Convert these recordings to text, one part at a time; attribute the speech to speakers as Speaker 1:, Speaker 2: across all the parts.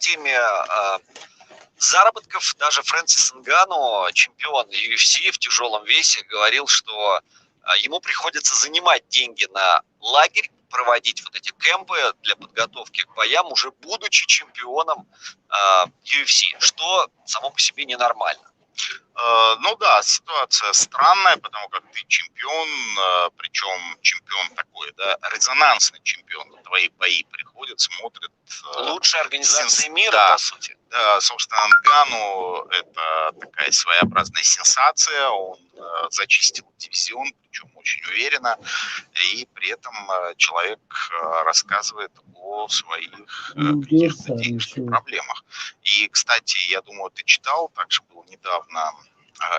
Speaker 1: теме заработков. Даже Фрэнсис Нганну, чемпион UFC в тяжелом весе, говорил, что ему приходится занимать деньги на лагерь, проводить вот эти кемпы для подготовки к боям, уже будучи чемпионом UFC, что само по себе ненормально.
Speaker 2: Ну да, ситуация странная, потому как ты чемпион, причем чемпион такой, да, резонансный чемпион. Твои бои приходят, смотрят.
Speaker 1: Лучшая организация мира, да, по сути.
Speaker 2: Да, собственно, Нганну это такая своеобразная сенсация. Он зачистил дивизион, причем очень уверенно. И при этом человек рассказывает о своих каких-то денежных проблемах. И, кстати, я думаю, ты читал, также был недавно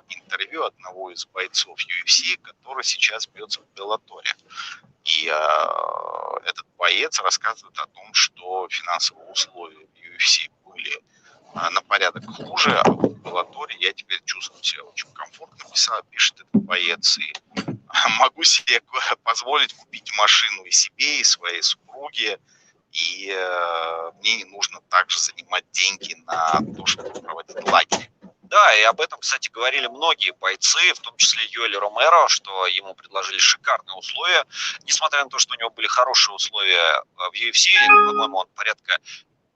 Speaker 2: интервью одного из бойцов UFC, который сейчас бьется в Беллаторе. И этот боец рассказывает о том, что финансовые условия в UFC были на порядок хуже, а в Беллаторе я теперь чувствую себя очень комфортно, пишет этот боец, и могу себе позволить купить машину и себе, и своей супруге, и мне не нужно также занимать деньги на то, чтобы проводить лагерь.
Speaker 1: Да, и об этом, кстати, говорили многие бойцы, в том числе Йоэль Ромеро, что ему предложили шикарные условия, несмотря на то, что у него были хорошие условия в UFC, по-моему, он порядка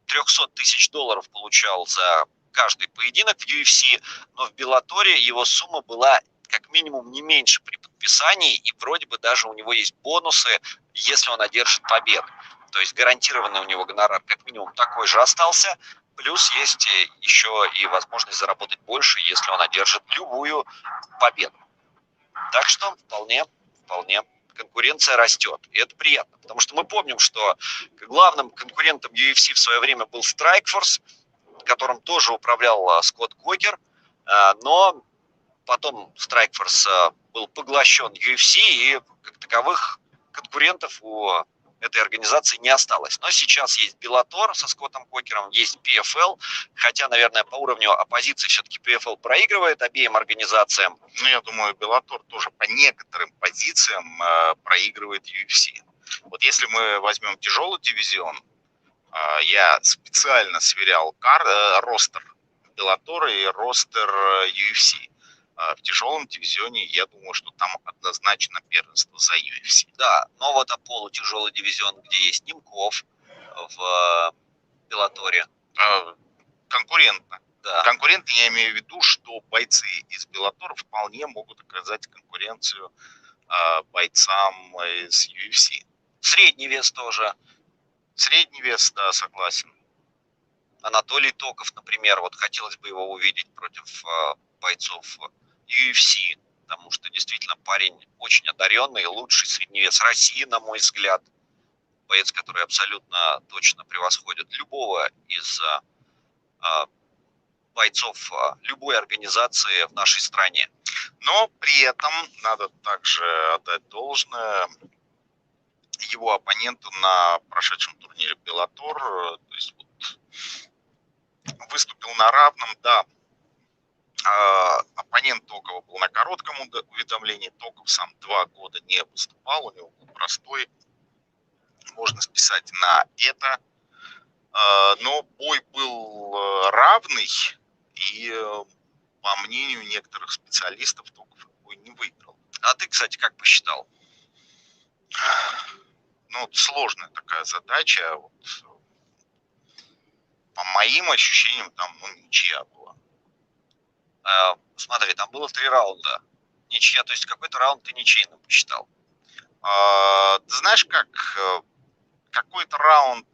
Speaker 1: $300 тысяч получал за каждый поединок в UFC, но в Беллаторе его сумма была как минимум не меньше при подписании, и вроде бы даже у него есть бонусы, если он одержит победу. То есть гарантированный у него гонорар как минимум такой же остался, плюс есть еще и возможность заработать больше, если он одержит любую победу. Так что вполне конкуренция растет, и это приятно, потому что мы помним, что главным конкурентом UFC в свое время был Strikeforce, которым тоже управлял Скотт Кокер, но потом Strikeforce был поглощен UFC, и как таковых конкурентов у этой организации не осталось. Но сейчас есть Bellator со Скоттом Кокером, есть PFL, хотя, наверное, по уровню оппозиции все-таки PFL проигрывает обеим организациям.
Speaker 2: Ну, я думаю, Bellator тоже по некоторым позициям проигрывает UFC. Вот если мы возьмем тяжелый дивизион, я специально сверял ростер Bellator и ростер UFC. В тяжелом дивизионе, я думаю, что там однозначно первенство за UFC.
Speaker 1: Да, но вот полутяжелый дивизион, где есть Немков в Беллаторе.
Speaker 2: Конкурентно.
Speaker 1: Да.
Speaker 2: Конкурентно, я имею в виду, что бойцы из Беллатора вполне могут оказать конкуренцию бойцам из UFC.
Speaker 1: Средний вес тоже.
Speaker 2: Средний вес, да, согласен.
Speaker 1: Анатолий Токов, например, вот хотелось бы его увидеть против бойцов UFC, потому что действительно парень очень одаренный, лучший средневес России, на мой взгляд. Боец, который абсолютно точно превосходит любого из бойцов любой организации в нашей стране.
Speaker 2: Но при этом надо также отдать должное его оппоненту на прошедшем турнире Bellator, то есть вот выступил на равном, да. Оппонент Токова был на коротком уведомлении. Токов сам 2 года не выступал, у него был простой, можно списать на это. Но бой был равный, и по мнению некоторых специалистов, Токов бой не выиграл.
Speaker 1: А ты, кстати, как посчитал?
Speaker 2: Ну, сложная такая задача. Вот, по моим ощущениям, там ничья была.
Speaker 1: Смотри, там было 3 раунда. Ничья, то есть какой-то раунд ты ничейным посчитал.
Speaker 2: Ты знаешь как, какой-то раунд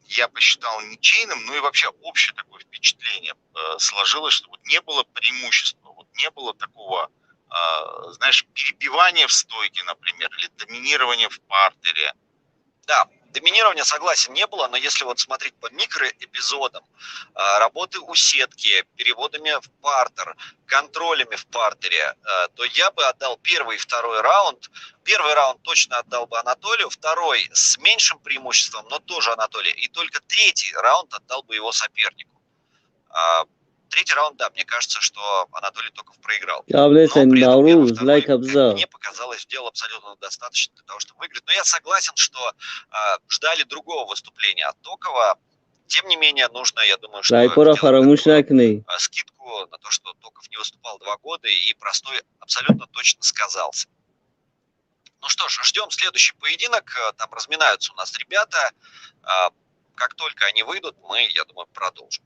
Speaker 2: я посчитал ничейным, ну и вообще общее такое впечатление сложилось, что вот не было преимущества, вот не было такого, знаешь, перебивания в стойке, например, или доминирования в партере.
Speaker 1: Да, доминирования, согласен, не было, но если вот смотреть по микроэпизодам, работы у сетки, переводами в партер, контролями в партере, то я бы отдал первый и второй раунд. Первый раунд точно отдал бы Анатолию, второй с меньшим преимуществом, но тоже Анатолию. И только третий раунд отдал бы его сопернику. Третий раунд, да, мне кажется, что Анатолий Токов проиграл. Но при этом первый, второй, как мне показалось, сделал абсолютно достаточно для того, чтобы выиграть. Но я согласен, что ждали другого выступления от Токова. Тем не менее, нужно, я думаю, что
Speaker 3: रायपुरा
Speaker 1: сделать
Speaker 3: फरामोश
Speaker 1: такую
Speaker 3: रखनी
Speaker 1: скидку на то, что Токов не выступал 2 года, и Простой абсолютно точно сказался. Ну что ж, ждем следующий поединок. Там разминаются у нас ребята. Как только они выйдут, мы, я думаю, продолжим.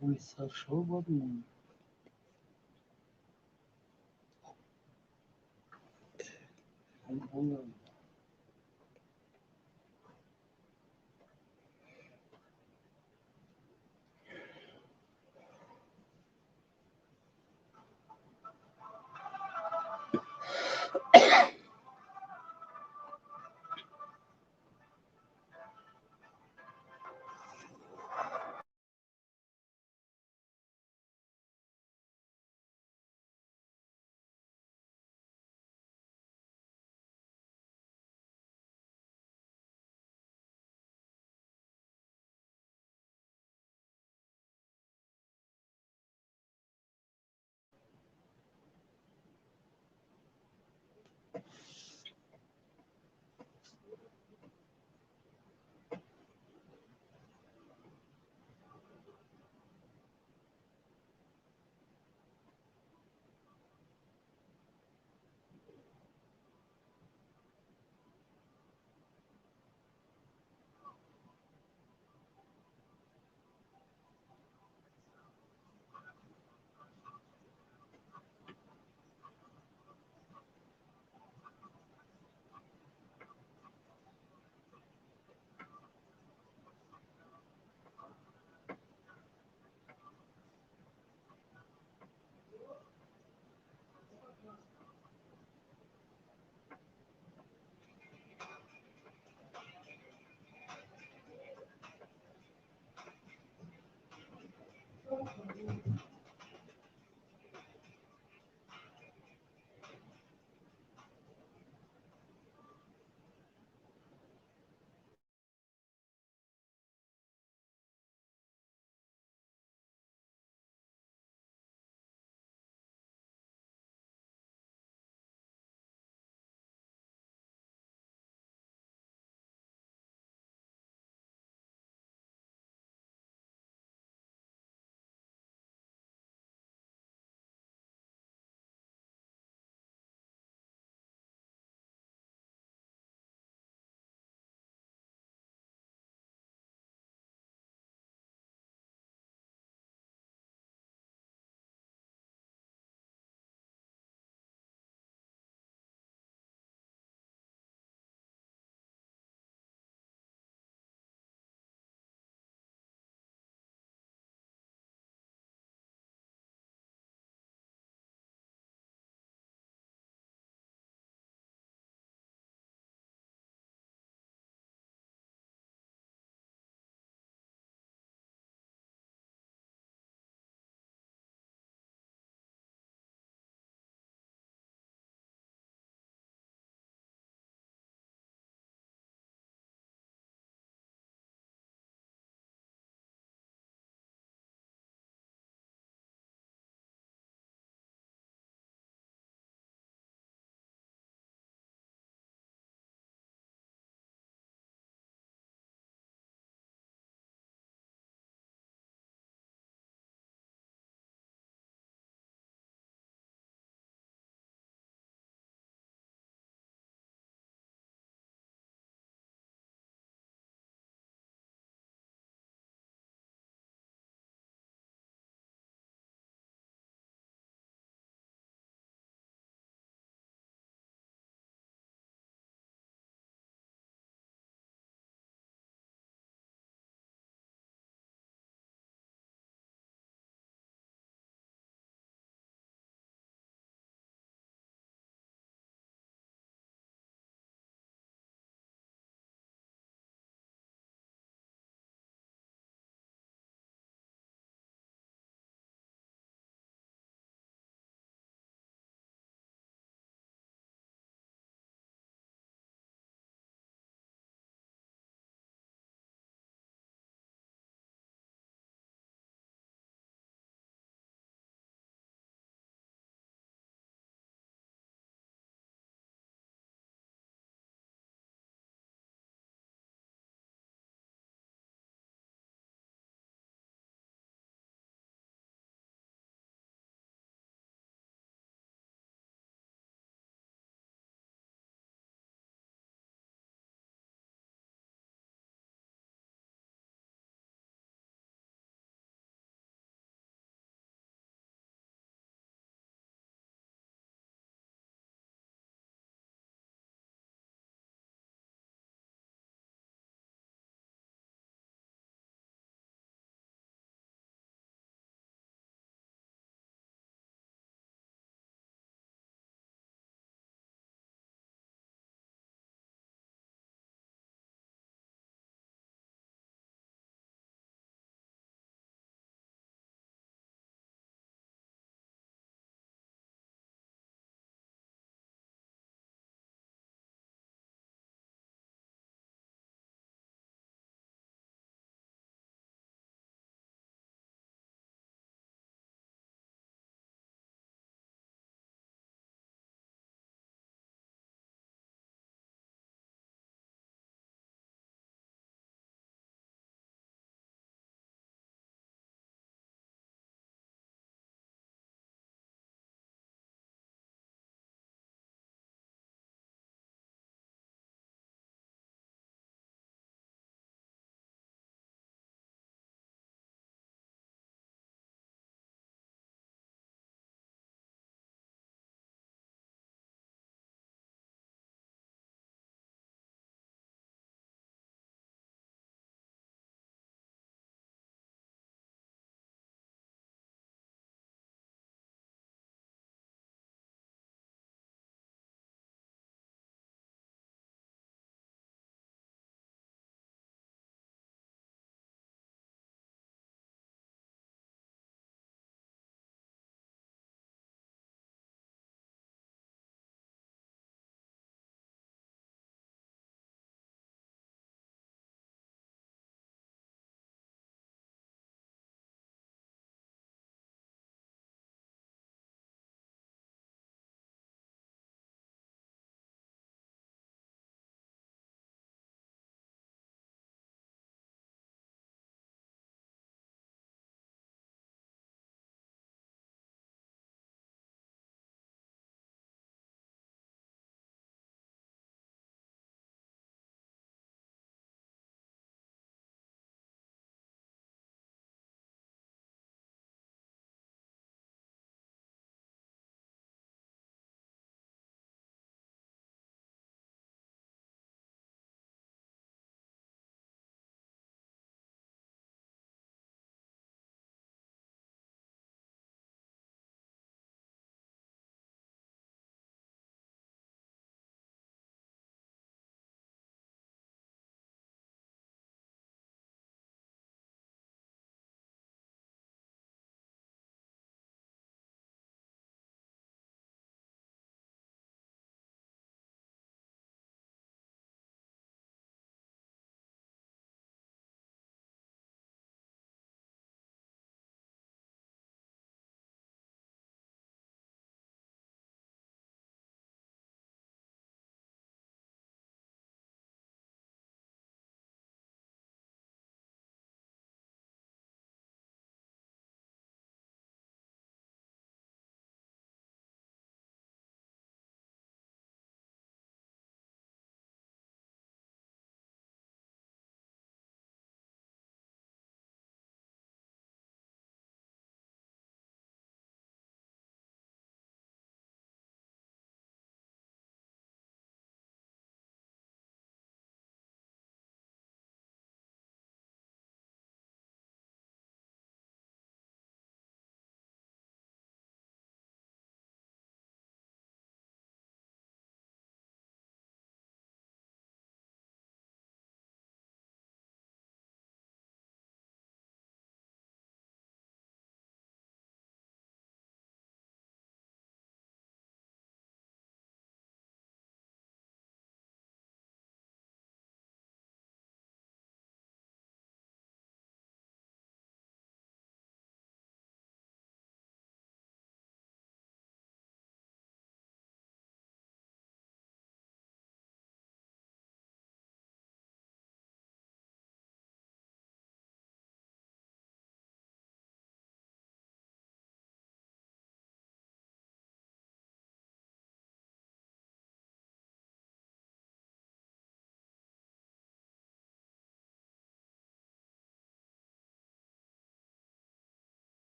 Speaker 3: Ой, Саша, ладно.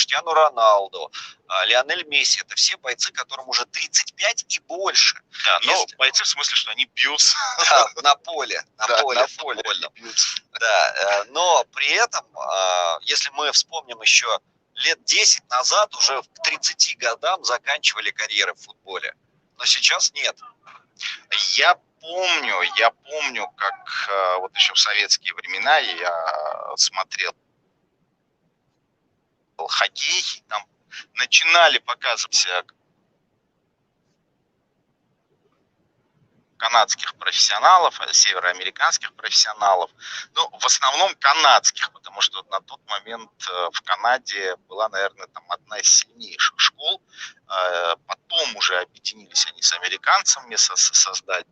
Speaker 1: Криштиану Роналду, Лионель Месси, это все бойцы, которым уже 35 и больше.
Speaker 2: Да, но бойцы в смысле, что они бьются.
Speaker 1: Да, на поле,
Speaker 2: на
Speaker 1: футбольном.
Speaker 2: поле бьются.
Speaker 1: Да, но при этом, если мы вспомним еще лет 10 назад, уже к 30 годам заканчивали карьеры в футболе. Но сейчас нет.
Speaker 2: Я помню, как вот еще в советские времена я смотрел хоккей, там начинали показывать канадских профессионалов, североамериканских профессионалов, ну, в основном канадских, потому что на тот момент в Канаде была, наверное, там одна из сильнейших школ. Потом уже объединились они с американцами, создали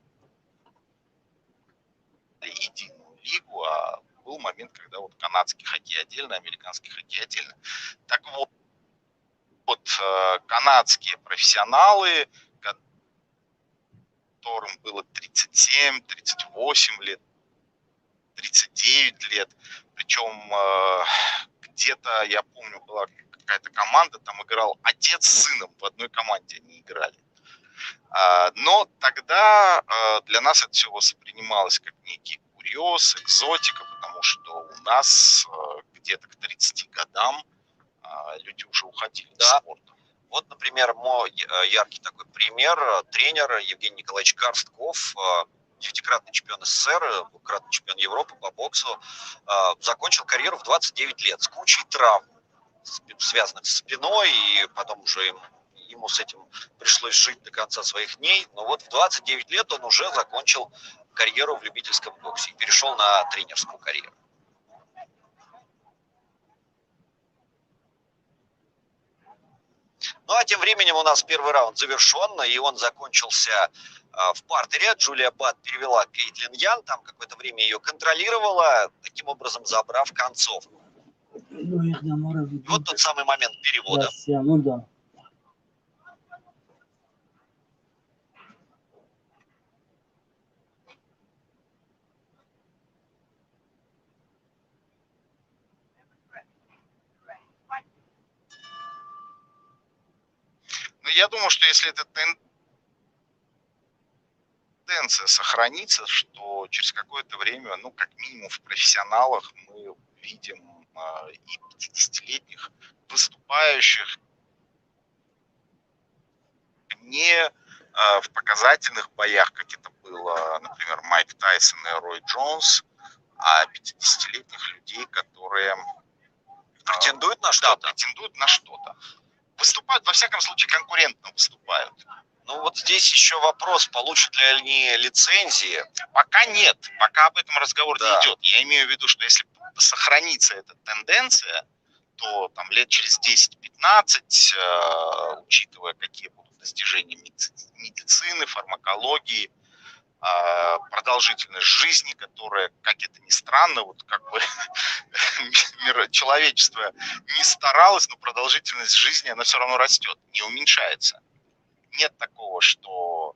Speaker 2: единую лигу, а был момент, когда вот канадский хоккей отдельно, американский хоккей отдельно. Так вот канадские профессионалы, которым было 37, 38 лет, 39 лет. Причем где-то, я помню, была какая-то команда, там играл отец с сыном, в одной команде они играли. Но тогда для нас это все воспринималось как некий курьез, экзотика, потому что у нас где-то к 30 годам люди уже уходили из спорта.
Speaker 1: Вот, например, мой яркий такой пример. Тренер Евгений Николаевич Корстков, 9-кратный чемпион СССР, 2-кратный чемпион Европы по боксу, закончил карьеру в 29 лет с кучей травм, связанных с спиной, и потом уже ему с этим пришлось жить до конца своих дней. Но вот в 29 лет он уже закончил карьеру в любительском боксе и перешел на тренерскую карьеру. Ну а тем временем у нас первый раунд завершен, и он закончился в партере. Джулия Бат перевела Кейтлин Ян, там какое-то время ее контролировала, таким образом забрав концовку. Вот тот самый момент перевода.
Speaker 2: Ну, я думаю, что если эта тенденция сохранится, что через какое-то время, ну, как минимум в профессионалах мы видим и 50-летних выступающих не в показательных боях, как это было, например, Майк Тайсон и Рой Джонс, а 50-летних людей, которые
Speaker 1: претендуют на что-то.
Speaker 2: Да, претендуют на что-то. Выступают, во всяком случае, конкурентно выступают.
Speaker 1: Ну вот здесь еще вопрос, получат ли они лицензии.
Speaker 2: Пока нет, пока об этом разговор не идет. Я имею в виду, что если сохранится эта тенденция, то там лет через 10-15, учитывая, какие будут достижения медицины, фармакологии, продолжительность жизни, которая, как это ни странно, вот как бы человечество не старалось, но продолжительность жизни, она все равно растет, не уменьшается. Нет такого, что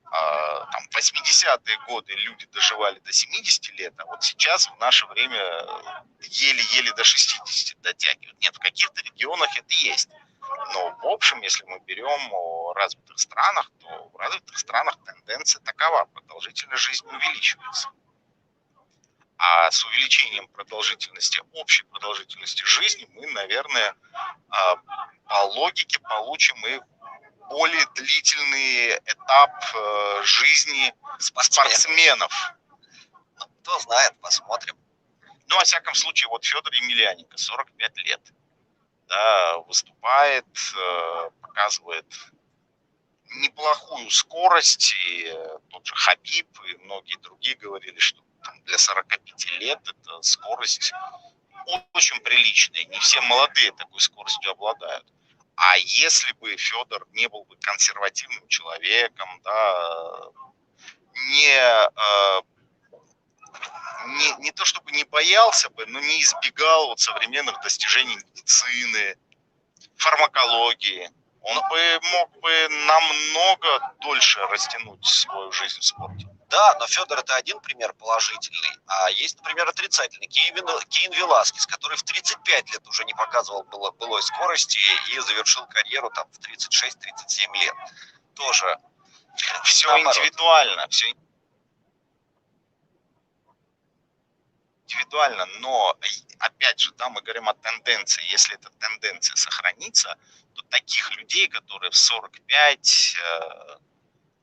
Speaker 2: там в 80-е годы люди доживали до 70 лет, а вот сейчас в наше время еле-еле до 60 дотягивают. Нет, в каких-то регионах это есть. Но в общем, если мы берем о развитых странах, то в развитых странах тенденция такова: продолжительность жизни увеличивается. А с увеличением продолжительности, общей продолжительности жизни мы, наверное, по логике получим и более длительный этап жизни спортсменов.
Speaker 1: Ну, кто знает, посмотрим.
Speaker 2: Ну, во всяком случае, вот Федор Емельяненко, 45 лет. Да, выступает, показывает неплохую скорость, и тот же Хабиб и многие другие говорили, что там, для 45 лет эта скорость очень приличная, не все молодые такой скоростью обладают. А если бы Федор не был бы консервативным человеком, да, не то чтобы не боялся бы, но не избегал вот современных достижений медицины, фармакологии, он бы мог бы намного дольше растянуть свою жизнь в спорте.
Speaker 1: Да, но Федор это один пример положительный, а есть, например, отрицательный. Кейн Веласкес, который в 35 лет уже не показывал былой скорости и завершил карьеру там в 36-37 лет. Тоже
Speaker 2: все
Speaker 1: наоборот.
Speaker 2: индивидуально, но опять же, да, мы говорим о тенденции. Если эта тенденция сохранится, то таких людей, которые в 45,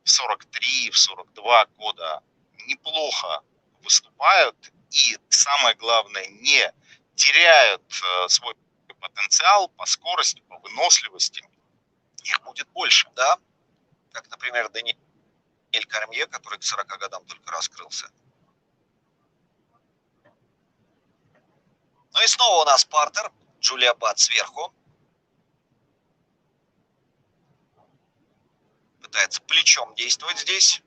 Speaker 2: в 43, в 42 года неплохо выступают и, самое главное, не теряют свой потенциал по скорости, по выносливости, их будет больше.
Speaker 1: Да, как, например, Даниэль Кармье, который к 40 годам только раскрылся. Ну и снова у нас партер, Джулия Бат сверху. Пытается плечом действовать здесь.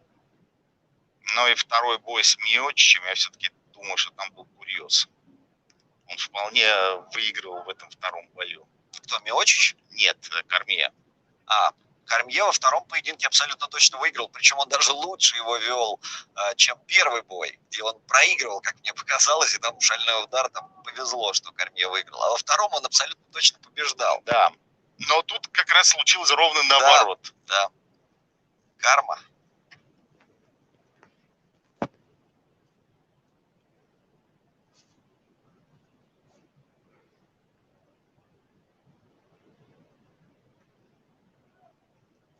Speaker 2: Но и второй бой с Миочичем, я все-таки думаю, что там был курьез. Он вполне выигрывал в этом втором бою.
Speaker 1: Кто, Миочич?
Speaker 2: Нет, Кармье.
Speaker 1: Кармье во втором поединке абсолютно точно выиграл, причем он даже лучше его вел, чем первый бой, где он проигрывал, как мне показалось, и там шальной удар, там повезло, что Кармье выиграл. А во втором он абсолютно точно побеждал.
Speaker 2: Да, но тут как раз случилось ровно наоборот.
Speaker 1: Да. Карма.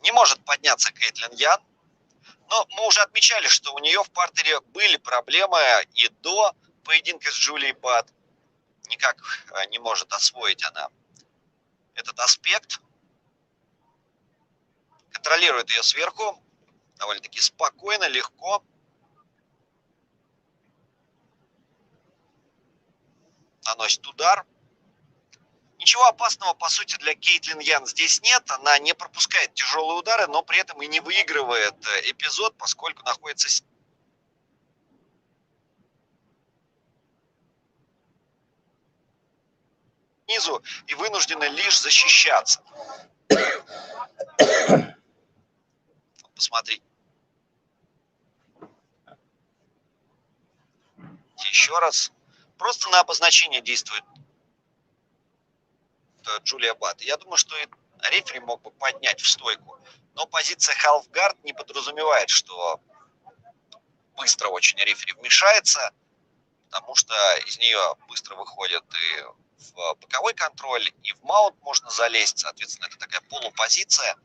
Speaker 1: Не может подняться Кейтлин Ян. Но мы уже отмечали, что у нее в партере были проблемы и до поединка с Джулией Бат. Никак не может освоить она этот аспект. Контролирует ее сверху. Довольно-таки спокойно, легко. Наносит удар. Ничего опасного, по сути, для Кейтлин Ян здесь нет. Она не пропускает тяжелые удары, но при этом и не выигрывает эпизод, поскольку находится снизу и вынуждена лишь защищаться. Посмотрите. Еще раз. Просто на обозначение действует Джулия Бат. Я думаю, что и рефери мог бы поднять в стойку. Но позиция халфгард не подразумевает, что быстро очень рефери вмешается, потому что из нее быстро выходит и в боковой контроль, и в маунт можно залезть. Соответственно, это такая полупозиция.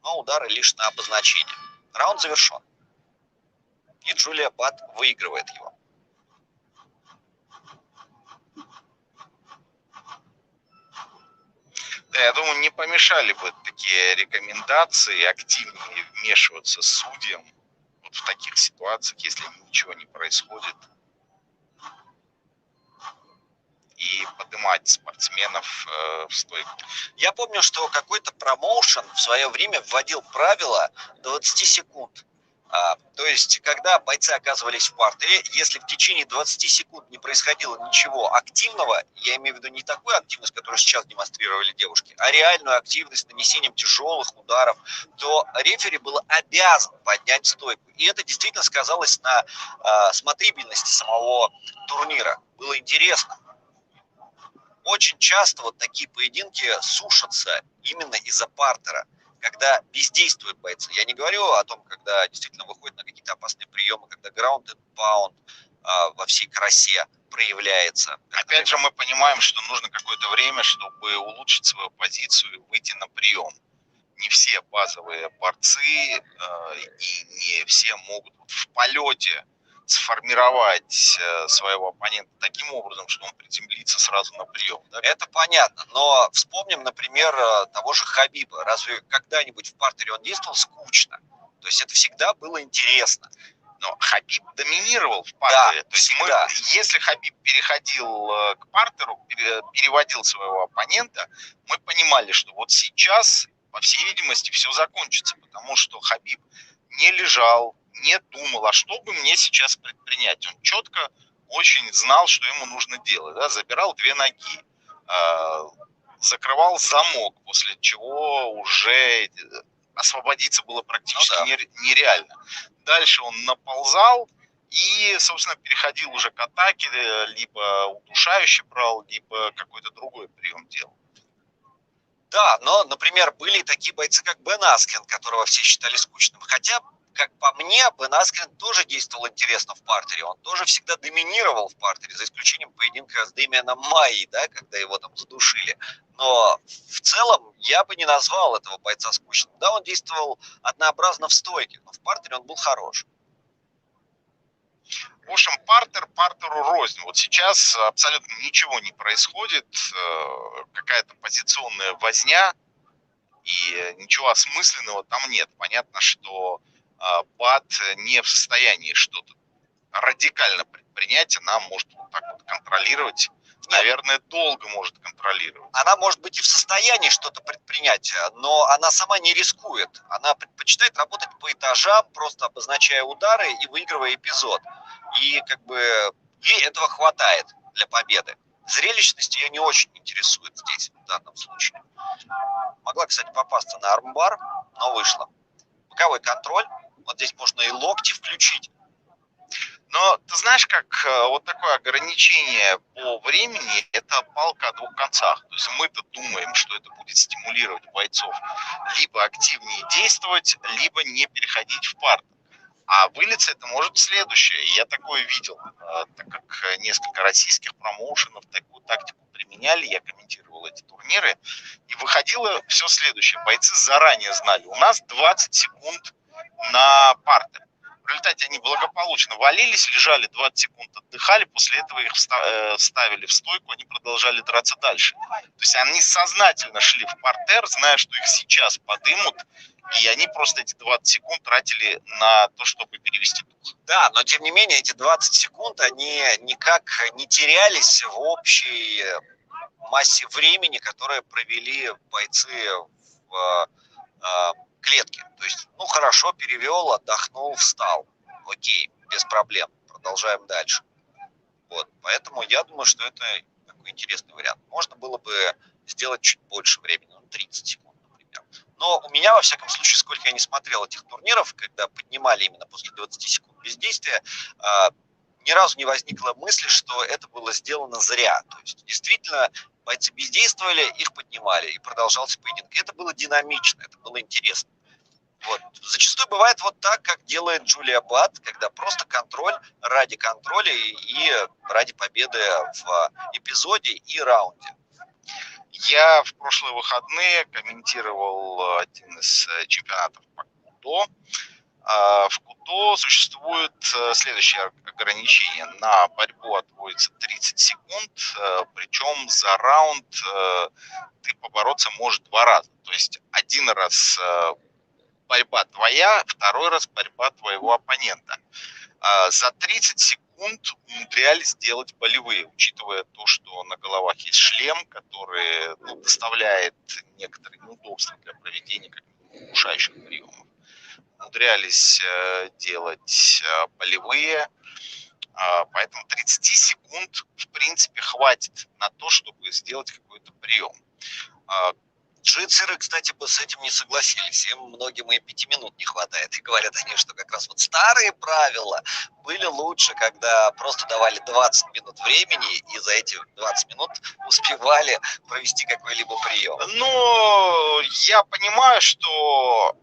Speaker 1: Но удары лишь на обозначение. Раунд завершен. И Джулия Бат выигрывает его.
Speaker 2: Да, я думаю, не помешали бы такие рекомендации активнее вмешиваться судьям вот в таких ситуациях, если ничего не происходит, и поднимать спортсменов в стойку.
Speaker 1: Я помню, что какой-то промоушен в свое время вводил правило 20 секунд. То есть, когда бойцы оказывались в партере, если в течение 20 секунд не происходило ничего активного, я имею в виду не такую активность, которую сейчас демонстрировали девушки, а реальную активность нанесением тяжелых ударов, то рефери был обязан поднять стойку. И это действительно сказалось на смотрибельности самого турнира. Было интересно. Очень часто вот такие поединки сушатся именно из-за партера, когда бездействуют бойцы. Я не говорю о том, когда действительно выходят на какие-то опасные приемы, когда ground and pound во всей красе проявляется.
Speaker 2: Опять же, мы понимаем, что нужно какое-то время, чтобы улучшить свою позицию и выйти на прием. Не все базовые борцы и не все могут в полете сформировать своего оппонента таким образом, что он приземлится сразу на прием. Да?
Speaker 1: Это понятно, но вспомним, например, того же Хабиба. Разве когда-нибудь в партере он действовал скучно? То есть это всегда было интересно.
Speaker 2: Но Хабиб доминировал в партере.
Speaker 1: Да,
Speaker 2: то есть если Хабиб переходил к партеру, переводил своего оппонента, мы понимали, что вот сейчас, по всей видимости, все закончится, потому что Хабиб не лежал, не думал, а что бы мне сейчас предпринять. Он четко очень знал, что ему нужно делать. Да? Забирал две ноги. закрывал замок, после чего уже освободиться было практически нереально. Дальше он наползал и, собственно, переходил уже к атаке, либо удушающий брал, либо какой-то другой прием делал.
Speaker 1: Да, но, например, были и такие бойцы, как Бен Аскрен, которого все считали скучным. Хотя, как по мне, Бен Аскрен тоже действовал интересно в партере. Он тоже всегда доминировал в партере, за исключением поединка с Дэмианом Майей, да, когда его там задушили. Но в целом я бы не назвал этого бойца скучным. Да, он действовал однообразно в стойке, но в партере он был хорош.
Speaker 2: В общем, партеру рознь. Вот сейчас абсолютно ничего не происходит, какая-то позиционная возня, и ничего осмысленного там нет. Понятно, что БАТ не в состоянии что-то радикально предпринять, она может вот так вот контролировать, наверное, долго может контролировать.
Speaker 1: Она может быть и в состоянии что-то предпринять, но она сама не рискует. Она предпочитает работать по этажам, просто обозначая удары и выигрывая эпизод. И как бы ей этого хватает для победы. Зрелищность ее не очень интересует здесь, в данном случае. Могла, кстати, попасться на армбар, но вышла. Боковой контроль. Вот здесь можно и локти включить.
Speaker 2: Но ты знаешь, как вот такое ограничение по времени – это палка о двух концах. То есть мы-то думаем, что это будет стимулировать бойцов либо активнее действовать, либо не переходить в партер. А вылиться это может следующее. Я такое видел, так как несколько российских промоушенов такую тактику применяли, я комментировал эти турниры, и выходило все следующее. Бойцы заранее знали, у нас 20 секунд на партер. В результате они благополучно валились, лежали 20 секунд, отдыхали, после этого их ставили в стойку, они продолжали драться дальше. То есть они сознательно шли в партер, зная, что их сейчас подымут, и они просто эти 20 секунд тратили на то, чтобы перевести дух.
Speaker 1: Да, но тем не менее эти 20 секунд, они никак не терялись в общей массе времени, которое провели бойцы в клетке. То есть, ну хорошо, перевел, отдохнул, встал. Окей, без проблем. Продолжаем дальше. Вот. Поэтому я думаю, что это такой интересный вариант. Можно было бы сделать чуть больше времени, 30 секунд, например. Но у меня, во всяком случае, сколько я не смотрел этих турниров, когда поднимали именно после 20 секунд бездействия, ни разу не возникла мысли, что это было сделано зря. То есть, действительно, бойцы бездействовали, их поднимали, и продолжался поединок. Это было динамично, это было интересно. Вот. Зачастую бывает вот так, как делает Джулия Бат, когда просто контроль ради контроля и ради победы в эпизоде и раунде.
Speaker 2: Я в прошлые выходные комментировал один из чемпионатов по кудо. В кудо существует следующее ограничение. На борьбу отводится 30 секунд, причем за раунд ты побороться можешь 2 раза. То есть один раз борьба твоя, второй раз борьба твоего оппонента. За 30 секунд умудрялись делать болевые, учитывая то, что на головах есть шлем, который доставляет некоторые неудобства для проведения как удушающих приемов. Умудрялись делать болевые, поэтому 30 секунд в принципе хватит на то, чтобы сделать какой-то прием.
Speaker 1: Джитсеры, кстати, бы с этим не согласились. Им многим и 5 минут не хватает. И говорят они, что как раз вот старые правила были лучше, когда просто давали 20 минут времени, и за эти 20 минут успевали провести какой-либо прием.
Speaker 2: Ну, я понимаю, что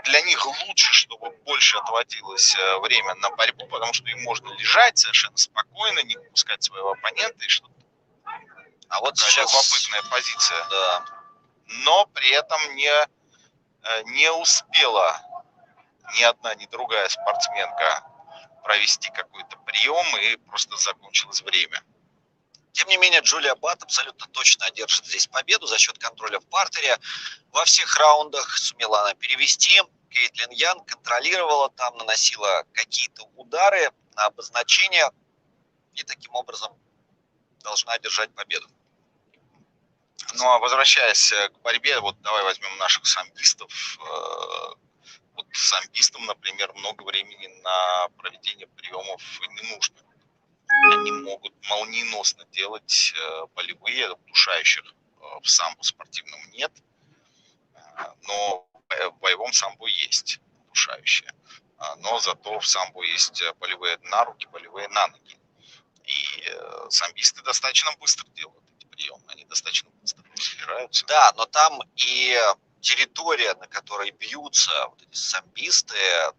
Speaker 2: для них лучше, чтобы больше отводилось время на борьбу, потому что им можно лежать совершенно спокойно, не пускать своего оппонента и что-то.
Speaker 1: А вот сейчас
Speaker 2: любопытная позиция.
Speaker 1: Да.
Speaker 2: Но при этом не успела ни одна, ни другая спортсменка провести какой-то прием, и просто закончилось время.
Speaker 1: Тем не менее, Джулия Бат абсолютно точно одержит здесь победу за счет контроля в партере. Во всех раундах сумела она перевести. Кейтлин Ян контролировала там, наносила какие-то удары на обозначение и таким образом должна одержать победу.
Speaker 2: Ну а возвращаясь к борьбе, вот давай возьмем наших самбистов. Вот самбистам, например, много времени на проведение приемов не нужно. Они могут молниеносно делать болевые, удушающих в самбо спортивном нет, но в боевом самбо есть удушающее. Но зато в самбо есть болевые на руки, болевые на ноги. И самбисты достаточно быстро делают эти приемы, они достаточно быстро собираются.
Speaker 1: Да, но там и территория, на которой бьются вот эти самбисты,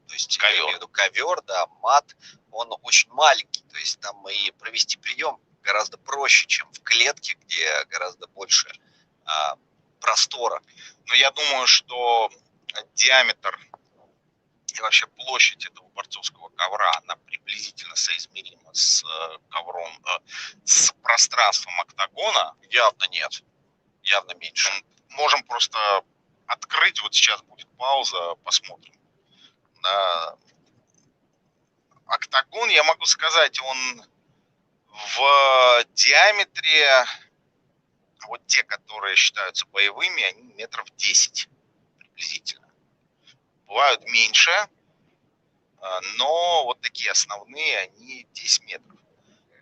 Speaker 1: то есть я имею в виду ковер, да, мат, он очень маленький, то есть там и провести прием гораздо проще, чем в клетке, где гораздо больше простора.
Speaker 2: Но я думаю, что диаметр и вообще площадь этого борцовского ковра, она приблизительно соизмерима с ковром, с пространством октагона.
Speaker 1: Явно нет, явно меньше.
Speaker 2: Можем просто открыть, вот сейчас будет пауза, посмотрим. Да. Октагон, я могу сказать, он в диаметре, вот те, которые считаются боевыми, они метров 10 приблизительно. Бывают меньше, но вот такие основные, они 10 метров.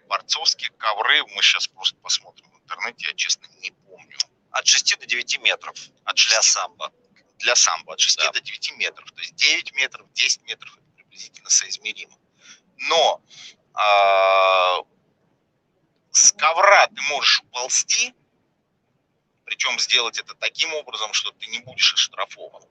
Speaker 2: Борцовские ковры, мы сейчас просто посмотрим в интернете, я честно не помню.
Speaker 1: От 6 до 9 метров для самбо.
Speaker 2: Для самбо от 6 до 9 метров. То есть 9 метров, 10 метров это приблизительно соизмеримо. Но с ковра ты можешь уползти, причем сделать это таким образом, что ты не будешь оштрафован.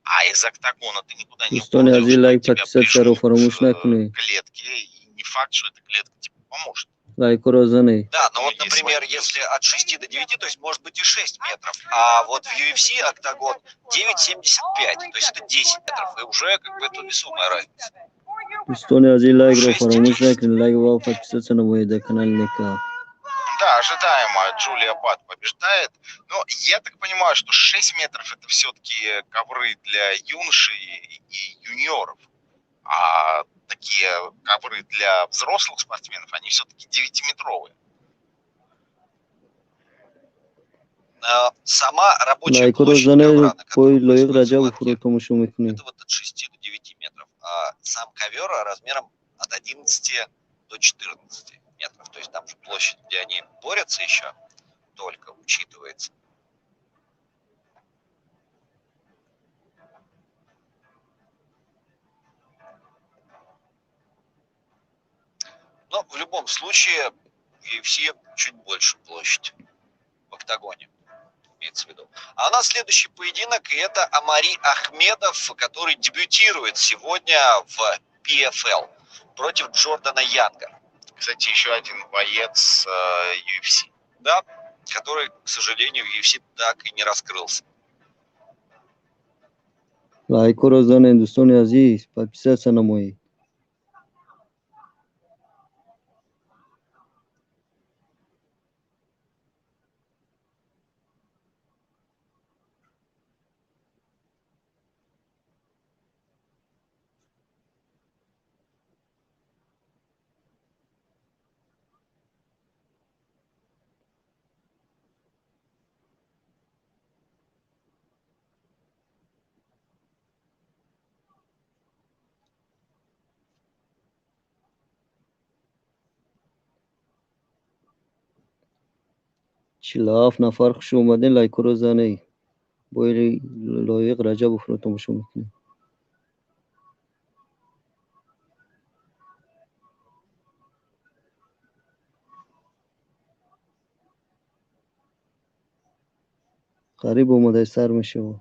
Speaker 2: А из октагона ты никуда не уползешь, тебя прижмут к клетке, и не факт, что эта клетка тебе поможет.
Speaker 1: Да, но вот, например, если от 6 до 9, то есть может быть и 6 метров, а вот в UFC октагон 9,75, то есть это 10 метров, и уже как бы это весомая разница.
Speaker 2: Да, ожидаемо, Джулия Бат побеждает. Но я так понимаю, что 6 метров это все-таки ковры для юношей и юниоров. А такие ковры для взрослых спортсменов, они все-таки 9-метровые.
Speaker 1: Сама рабочая площадь ковра, на которой происходит латки, это вот от 6 до 9 метров, а сам ковер размером от 11 до 14 метров. То есть там же площадь, где они борются еще, только учитывается. Но в любом случае в UFC чуть больше площадь в октагоне, имеется в виду. А у нас следующий поединок, и это Омари Ахмедов, который дебютирует сегодня в PFL против Джордана Янга.
Speaker 2: Кстати, еще один боец UFC.
Speaker 1: Да, который, к сожалению, в UFC так и не раскрылся.
Speaker 3: چلاف نفر خوش اومدین لایک رو زنی بایری لایق رجب رو تماشا میکنی قریب اومده سر میشه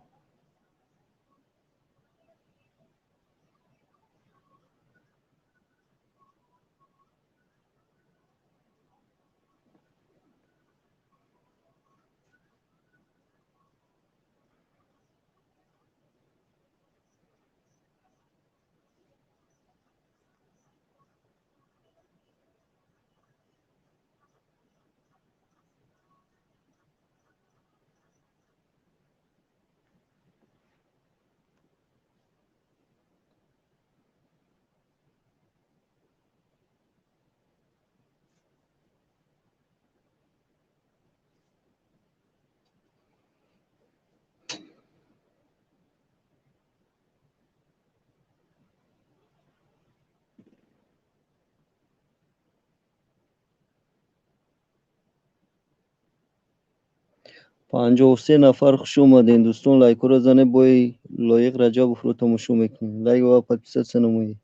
Speaker 3: 53 نفر خوش اومدین دوستان. لایک رو زنه بای لایق رجب رو تماشا میکنین. لایک و подписаться نمایید.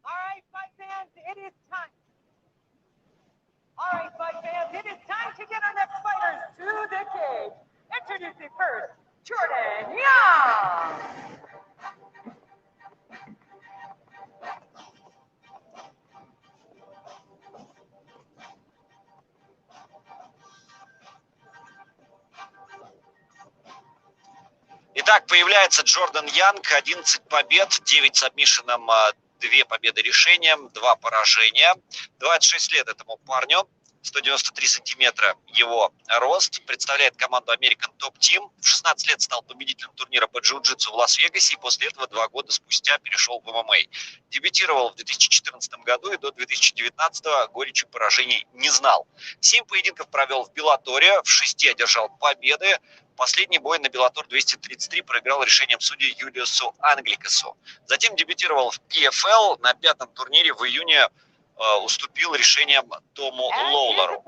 Speaker 4: All right, fight fans, it is time. All right, fight fans, it is time to get our next fighters to the cage. Introducing first, Jordan Young.
Speaker 1: Итак, появляется Джордан Янг, 11 побед, 9 сабмишеном, 2 победы решением, 2 поражения. 26 лет этому парню, 193 сантиметра его рост, представляет команду American Top Team. В 16 лет стал победителем турнира по джиу-джитсу в Лас-Вегасе и после этого 2 года спустя перешел в ММА. Дебютировал в 2014 году и до 2019 горечи поражений не знал. 7 поединков провел в Беллаторе, в 6 одержал победы. Последний бой на Bellator 233 проиграл решением судьи Юлиусу Англикасу. Затем дебютировал в PFL, на 5-м турнире в июне уступил решением Тому Лоулеру.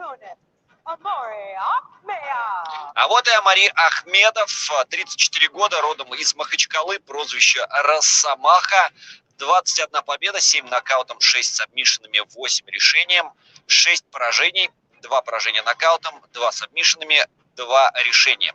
Speaker 1: А вот и Омари Ахмедов, 34 года, родом из Махачкалы, прозвище Росомаха. 21 победа, 7 нокаутом, 6 сабмишенами, 8 решением, 6 поражений, 2 поражения нокаутом, 2 сабмишенами, 2 решения.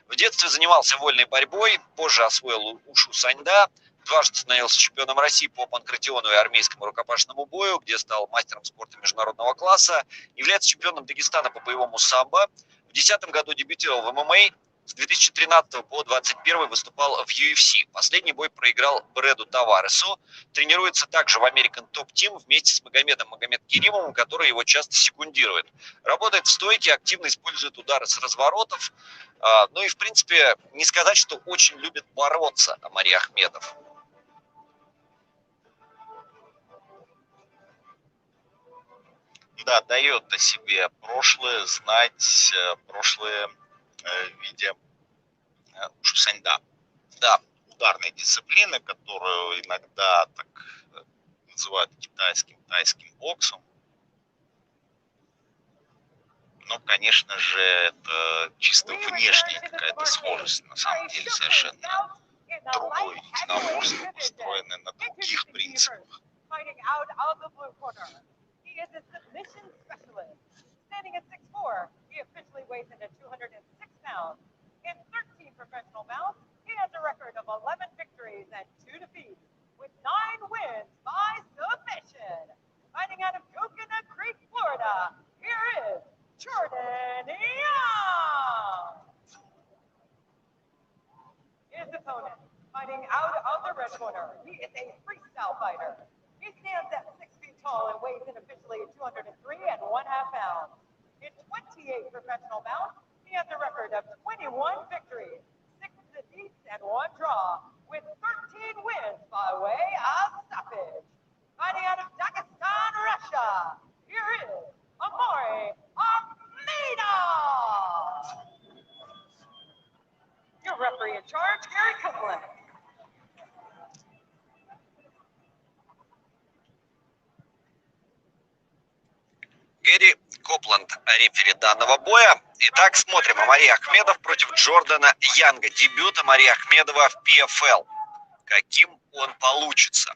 Speaker 1: В детстве занимался вольной борьбой, позже освоил ушу саньда, дважды становился чемпионом России по панкратиону и армейскому рукопашному бою, где стал мастером спорта международного класса, является чемпионом Дагестана по боевому самбо. В 2010 году дебютировал в ММА, с 2013 по 2021 выступал в UFC. Последний бой проиграл Брэду Таваресу. Тренируется также в American Top Team вместе с Магомедом Магомедкеримовым, который его часто секундирует. Работает в стойке, активно использует удары с разворотов. Ну и, в принципе, не сказать, что очень любит бороться Омари Ахмедов.
Speaker 2: Да, дает о себе прошлое знать, прошлое в виде ушу саньда. Да, ударной дисциплины, которую иногда так называют китайским, тайским боксом. Но, конечно же, это чисто внешняя какая-то схожесть. На самом деле совершенно другое единоборство, построенное на других принципах.
Speaker 4: He is a submission specialist. Standing at 6'4", he officially weighs in at 206 pounds. In 13 professional bouts, he has a record of 11 victories and 2 defeats, with 9 wins by submission. Fighting out of Coconut Creek, Florida, here is Jordan Young. His opponent, fighting out of the red corner, he is a freestyle fighter. He stands at 6 feet tall and weighs in officially 203 1/2 pounds. In 28 professional bouts, he has a record of 21 victories, 6 defeats, and 1 draw, with 13 wins by way of stoppage. Fighting out of Dagestan, Russia, here is Омари Ахмедов. Your referee in charge, Gary Copeland.
Speaker 1: Гэри Копланд, рефери данного боя. Итак, смотрим. Омари Ахмедов против Джордана Янга. Дебют Омари Ахмедова в PFL. Каким он получится?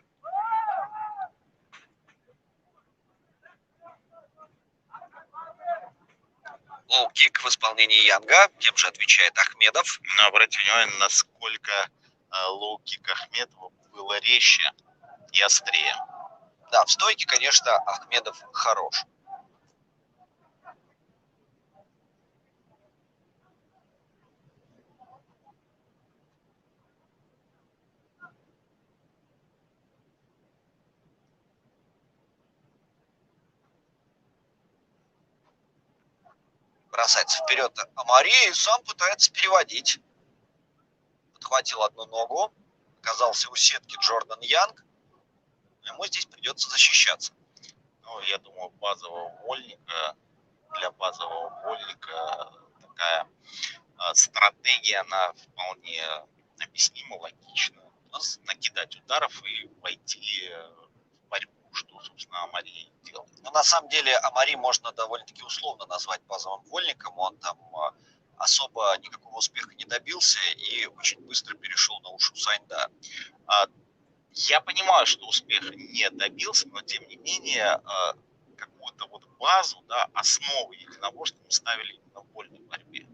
Speaker 1: Лоу-кик в исполнении Янга. Тем же отвечает Ахмедов.
Speaker 2: Но обратите внимание, насколько лоу-кик Ахмедова было резче и острее.
Speaker 1: Да, в стойке, конечно, Ахмедов хорош. Бросается вперед Амари и сам пытается переводить. Подхватил одну ногу. Оказался у сетки Джордан Янг. Ему здесь придется защищаться.
Speaker 2: Ну, я думаю, для базового вольника такая стратегия, она вполне объяснима, логична. Накидать ударов и войти в борьбу, что, собственно, Амари делал.
Speaker 1: Но на самом деле Амари можно довольно-таки условно назвать базовым вольником. Он там особо никакого успеха не добился и очень быстро перешел на Ушу Сайнда.
Speaker 2: Я понимаю, что успеха не добился, но тем не менее какую-то вот базу, да, основы единоборств мы ставили именно в вольной борьбе.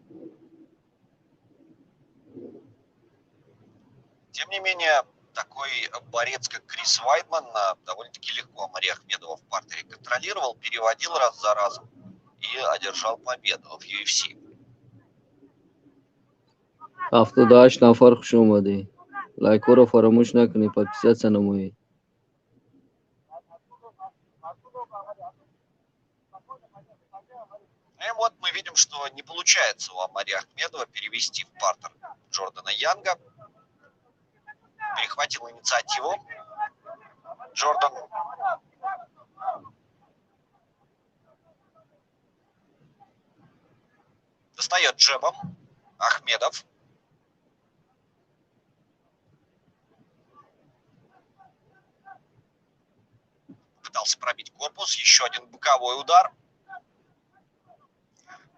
Speaker 1: Тем не менее, такой борец, как Крис Вайдман, довольно-таки легко Амари Ахмедова в партере контролировал, переводил раз за разом и одержал победу в UFC.
Speaker 3: 78 نفر خوش اومدی. لایک رو فراموش نکنید، подписаться на мой.
Speaker 1: И вот мы видим, что не получается у Амари Ахмедова перевести в партер Джордана Янга. Перехватил инициативу Джордан. Достает джебом Ахмедов. Пытался пробить корпус. Еще один боковой удар.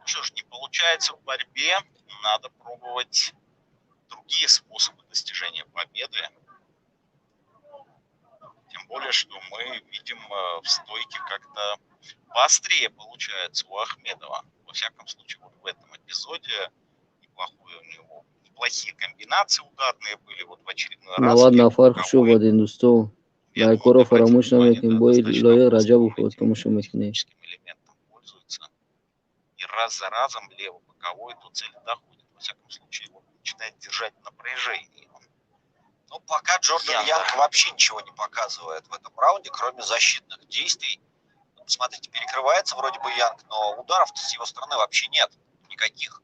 Speaker 2: Что ж, не получается в борьбе, надо пробовать другие способы достижения победы. Тем более, что мы видим в стойке как-то поострее получается у Ахмедова. Во всяком случае, вот в этом эпизоде неплохие комбинации ударные были. Вот в очередной раз.
Speaker 3: 90 نفر خوش اومدین دوستو. لایک رو فراموش نکنید. بای لایق رجب رو تماشا میکنید.
Speaker 2: И раз за разом лево боковой до цели доходит. Во всяком случае, вот начинает держать напряжение.
Speaker 1: Ну, пока Джордан Янг вообще ничего не показывает в этом раунде, кроме защитных действий. Смотрите, перекрывается вроде бы Янг, но ударов-то с его стороны вообще нет никаких.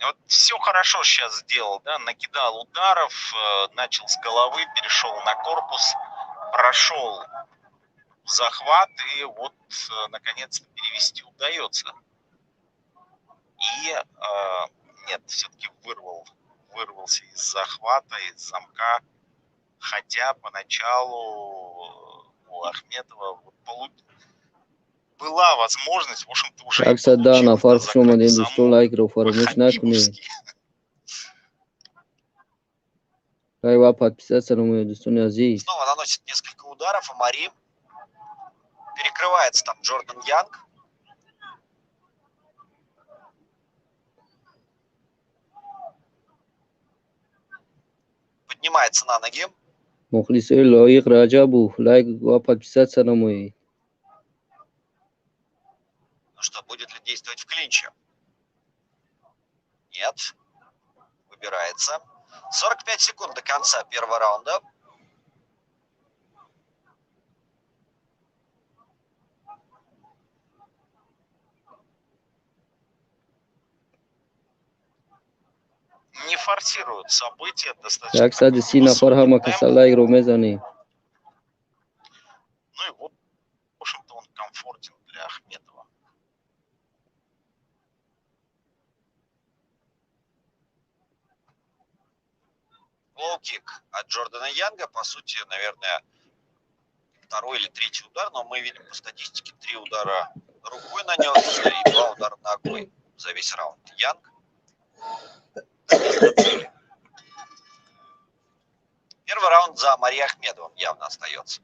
Speaker 2: Вот все хорошо сейчас сделал, да, накидал ударов, начал с головы, перешел на корпус, прошел в захват и вот наконец-то перевести удается. И нет, все-таки вырвался из захвата, из замка, хотя поначалу у Ахмедова была возможность, в общем-то, уже
Speaker 3: Так, да, на фарк шума ден دوستو лайк رو فراموش نکنید. лайк подписаться на мой دوستان عزیز.
Speaker 1: Снова наносит несколько ударов, Амари. Перекрывается там Джордан Янг. Поднимается на ноги.
Speaker 3: مخلصای لایق رجبو лайк و подписаться на мой.
Speaker 1: Ну что, будет ли действовать в клинче? Нет. Выбирается. 45 секунд до конца первого раунда.
Speaker 2: Не форсируют события достаточно.
Speaker 3: Так, 130 نفر هم کسا لایک رو میزنید.
Speaker 2: Ну и вот, в общем-то, он комфортен для Ахмедова.
Speaker 1: Лоу-кик от Джордана Янга, по сути, наверное, второй или третий удар, но мы видим по статистике 3 удара рукой нанес и 2 удара ногой за весь раунд. Янг. Первый раунд за Амари Ахмедовым явно остается.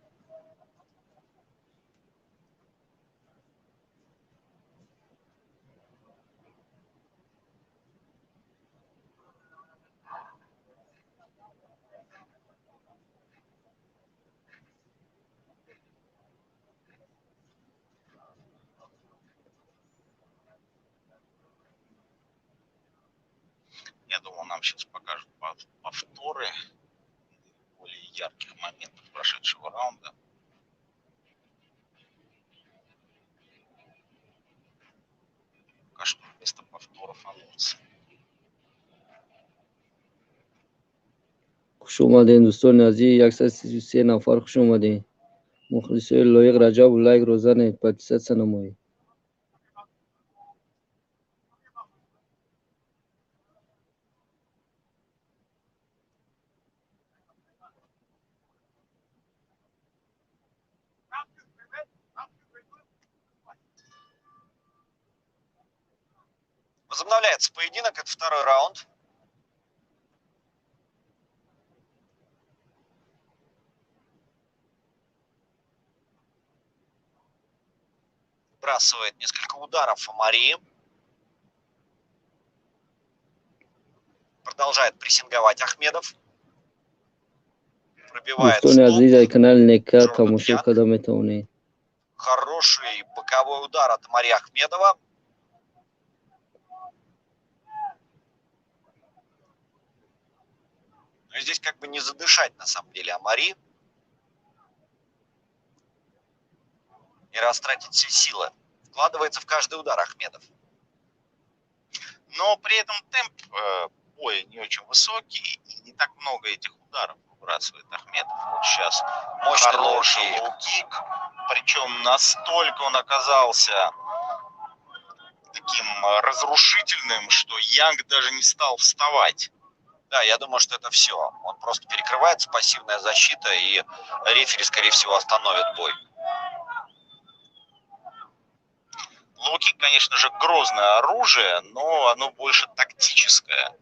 Speaker 2: Я думаю, нам сейчас покажут повторы более ярких моментов прошедшего раунда. пока что вместо повторов анонса.
Speaker 3: خوش اومدین دوستان عزیز. 133 نفر خوش اومدین. مخلصای لایق رجب و لایک روزانه پاتیست نمایی.
Speaker 1: Возобновляется поединок, это второй раунд. Вбрасывает несколько ударов Амари. Продолжает прессинговать Ахмедов. Пробивает
Speaker 3: دوستان عزیز
Speaker 1: стоп.
Speaker 3: کانال نکا
Speaker 1: Джордан
Speaker 3: تماشا
Speaker 1: Янг.
Speaker 3: کردن میتونید.
Speaker 1: Хороший боковой удар от Амари Ахмедова. Но здесь как бы не задышать на самом деле Амари. И растратить все силы. Вкладывается в каждый удар Ахмедов.
Speaker 2: Но при этом темп боя не очень высокий, и не так много этих ударов выбрасывает Ахмедов. Вот сейчас
Speaker 1: Мощный
Speaker 2: хороший
Speaker 1: лоу-кик.
Speaker 2: лоу-кик, причем настолько он оказался таким разрушительным, что Янг даже не стал вставать.
Speaker 1: Да, я думаю, что это все. Он просто перекрывается, пассивная защита, и рефери, скорее всего, остановит бой.
Speaker 2: Лоу-кик, конечно же, грозное оружие, но оно больше тактическое.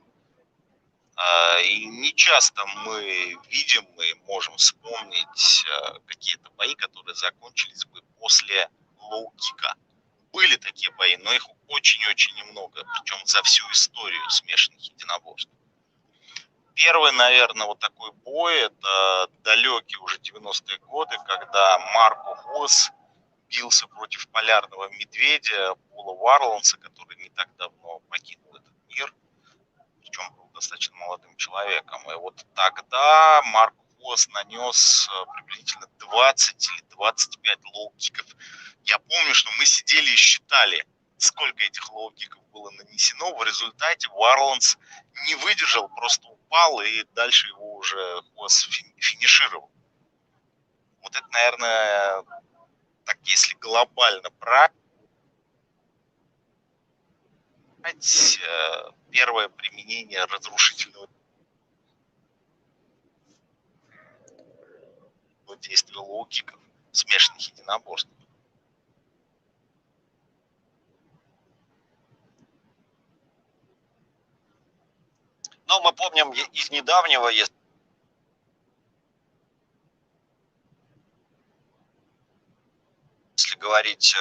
Speaker 2: И не часто мы видим и можем вспомнить какие-то бои, которые закончились бы после лоу-кика. Были такие бои, но их очень-очень немного, причем за всю историю смешанных единоборств. Первый, наверное, вот такой бой, это далекие уже 90-е годы, когда Марко Хос бился против полярного медведя Пола Варланса, который не так давно покинул этот мир, причем был достаточно молодым человеком. И вот тогда Марко Хос нанес приблизительно 20 или 25 лоу-киков. Я помню, что мы сидели и считали, сколько этих лоу-киков было нанесено. В результате Варланс не выдержал, просто упал, и дальше его уже Хос финишировал. Вот это, наверное, так если глобально брать, первое применение разрушительного действия лоу-киков, смешанных единоборств.
Speaker 1: Но мы помним из недавнего, если говорить,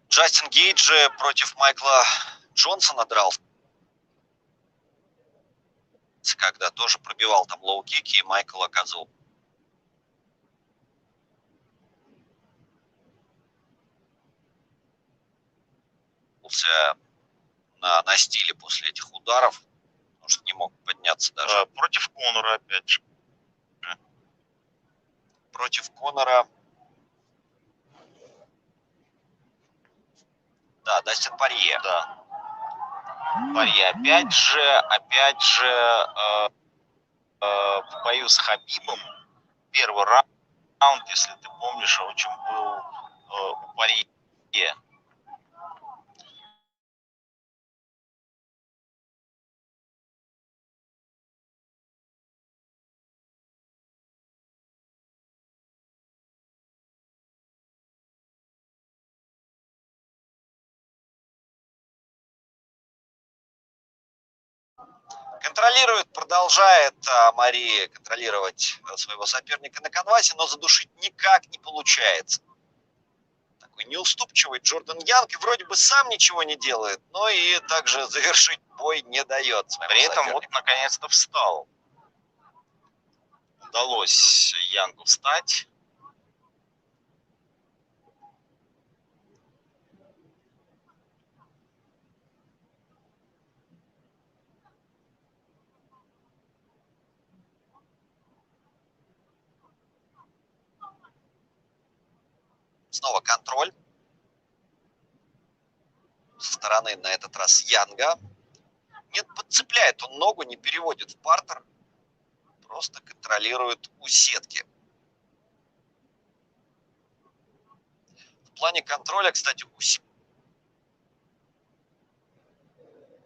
Speaker 1: Джастин Гейджи против Майкла Джонсона дрался, когда тоже пробивал там лоу-кики, и Майкл оказывал на стиле после этих ударов, потому что не мог подняться даже.
Speaker 2: Против Конора, опять же.
Speaker 1: Против Конора. Да, Дастин Порье.
Speaker 2: Да. Порье опять же, в бою с Хабибом первый раунд, если ты помнишь, очень был у Порье.
Speaker 1: Контролирует, продолжает Мари контролировать своего соперника на канвасе, но задушить никак не получается. Такой неуступчивый Джордан Янг, и вроде бы сам ничего не делает, но и также завершить бой не дает.
Speaker 2: При этом вот наконец-то встал. Удалось Янгу встать.
Speaker 1: Снова контроль. Со стороны на этот раз Янга. Нет, подцепляет он ногу, не переводит в партер. Просто контролирует у сетки. В плане контроля, кстати, у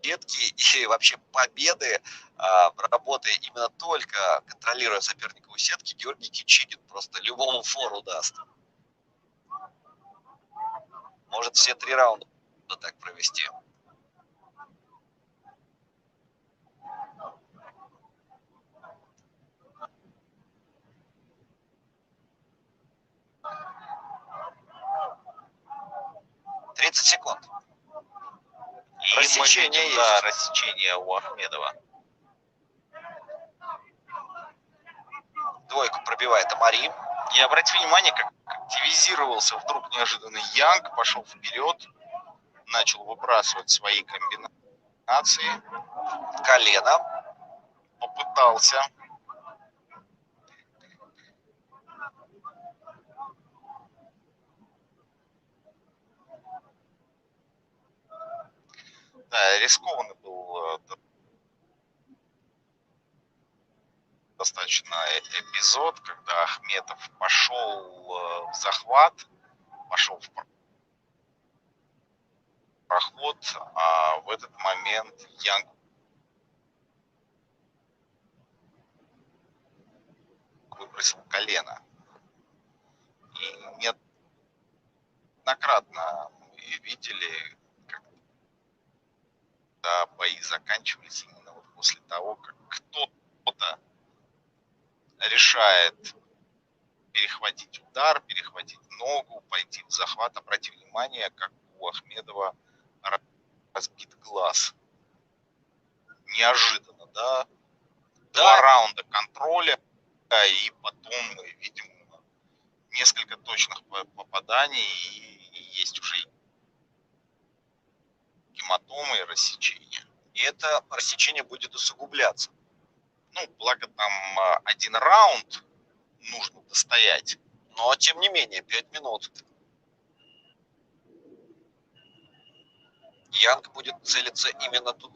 Speaker 1: сетки и вообще победы, работая именно только контролируя соперника у сетки, Георгий Кичигин просто любому фору даст. Может все 3 раунда так провести. секунд.
Speaker 2: И
Speaker 1: Рассечение
Speaker 2: мы видим,
Speaker 1: есть.
Speaker 2: да, рассечение у Ахмедова.
Speaker 1: Двойку пробивает Амари.
Speaker 2: И обратите внимание, как активизировался вдруг неожиданно Янг, пошел вперед, начал выбрасывать свои комбинации,
Speaker 1: Колено.
Speaker 2: попытался. Да, рискованный был достаточно эпизод, когда Ахмедов пошел в захват, пошел в проход, а в этот момент Янг выбросил колено. И неоднократно мы видели, когда бои заканчивались именно вот после того, как кто-то решает перехватить удар, перехватить ногу, пойти в захват. Обрати внимание, как у Ахмедова разбит глаз. Неожиданно, да? Два раунда контроля, и потом мы видим несколько точных попаданий, и есть уже гематомы и рассечения.
Speaker 1: И это рассечение будет усугубляться.
Speaker 2: Ну, благо там 1 раунд нужно достоять.
Speaker 1: Но, тем не менее, 5 минут. Янг будет целиться именно тут.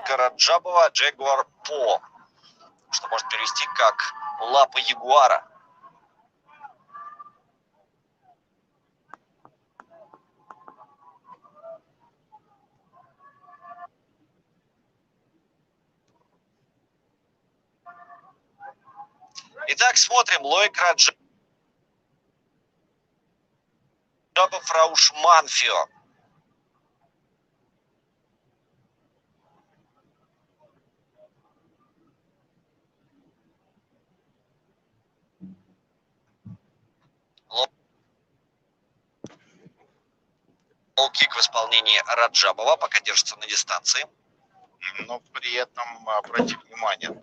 Speaker 1: Лойка Раджабова Jaguar Paw, что может перевести как лапа ягуара. Итак, смотрим. Лойк Раджабов Рауш Манфио. Лоу-кик в исполнении Раджабова, пока держится на дистанции.
Speaker 2: Но при этом обрати внимание.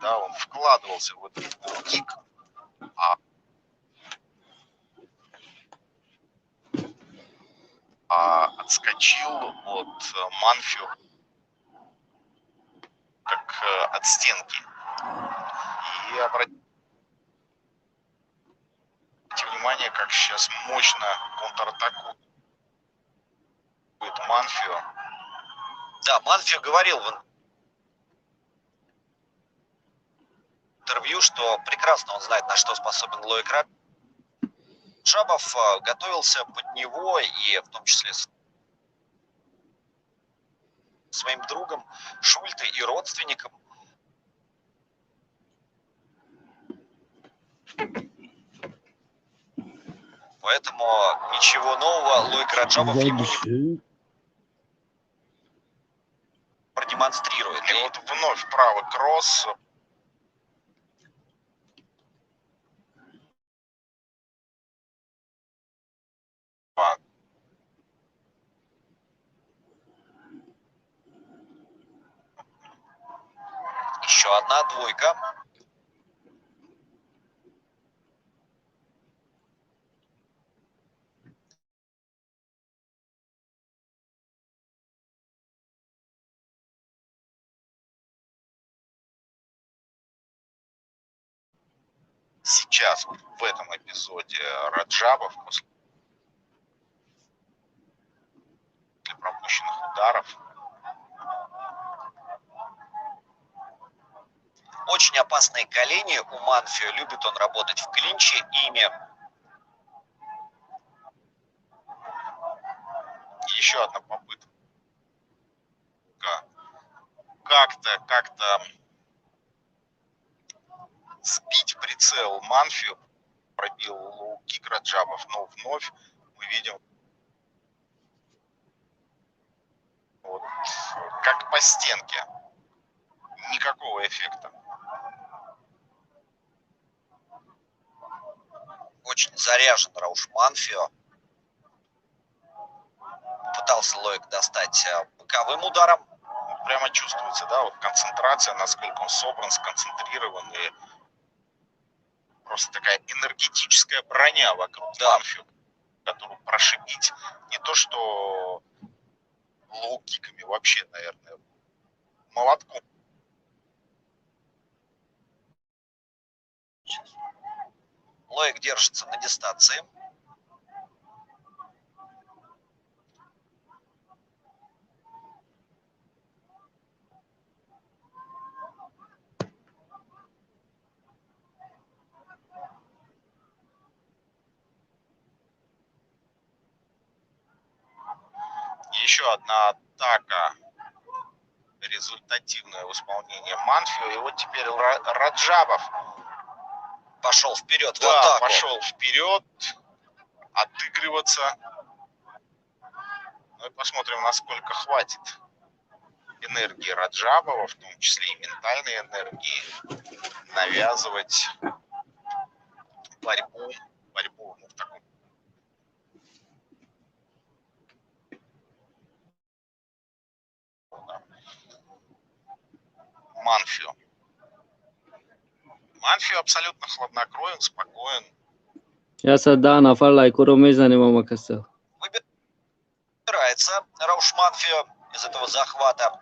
Speaker 2: Да, он вкладывался в этот лоу-кик, отскочил от Манфио как от стенки. И обратите внимание, как сейчас мощно контратакует Манфио.
Speaker 1: Да, Манфио говорил в интервью, что прекрасно он знает, на что способен Лойк Раджабов, готовился под него и в том числе с своим другом Шульте и родственником. Поэтому ничего нового Лойк Раджабов ему не продемонстрирует.
Speaker 2: И вот вновь правый кросс.
Speaker 1: Еще одна двойка.
Speaker 2: Сейчас в этом эпизоде Раджабов после пропущенных ударов.
Speaker 1: Очень опасные колени у Манфио. Любит он работать в клинче ими.
Speaker 2: Еще одна попытка как-то сбить прицел Манфио. Пробил лоу-кик Раджабов, но вновь мы видим вот, как по стенке. Никакого эффекта.
Speaker 1: Очень заряжен Рауш Манфио. Пытался Лойк достать боковым ударом.
Speaker 2: Прямо чувствуется, да, вот концентрация, насколько он собран, сконцентрирован, и просто такая энергетическая броня вокруг Манфио, которую прошибить не то что лоу-киками, вообще, наверное, молотком.
Speaker 1: Лойк держится на дистанции.
Speaker 2: Еще одна атака результативная в исполнении Манфио. И вот теперь Раджабов
Speaker 1: пошел вперед в атаку.
Speaker 2: Пошел вперед отыгрываться. Ну и посмотрим, насколько хватит энергии Раджабова, в том числе и ментальной энергии, навязывать борьбу в таком Манфио. Манфио абсолютно хладнокровен, спокоен.
Speaker 1: Выбирается Рауш Манфио из этого захвата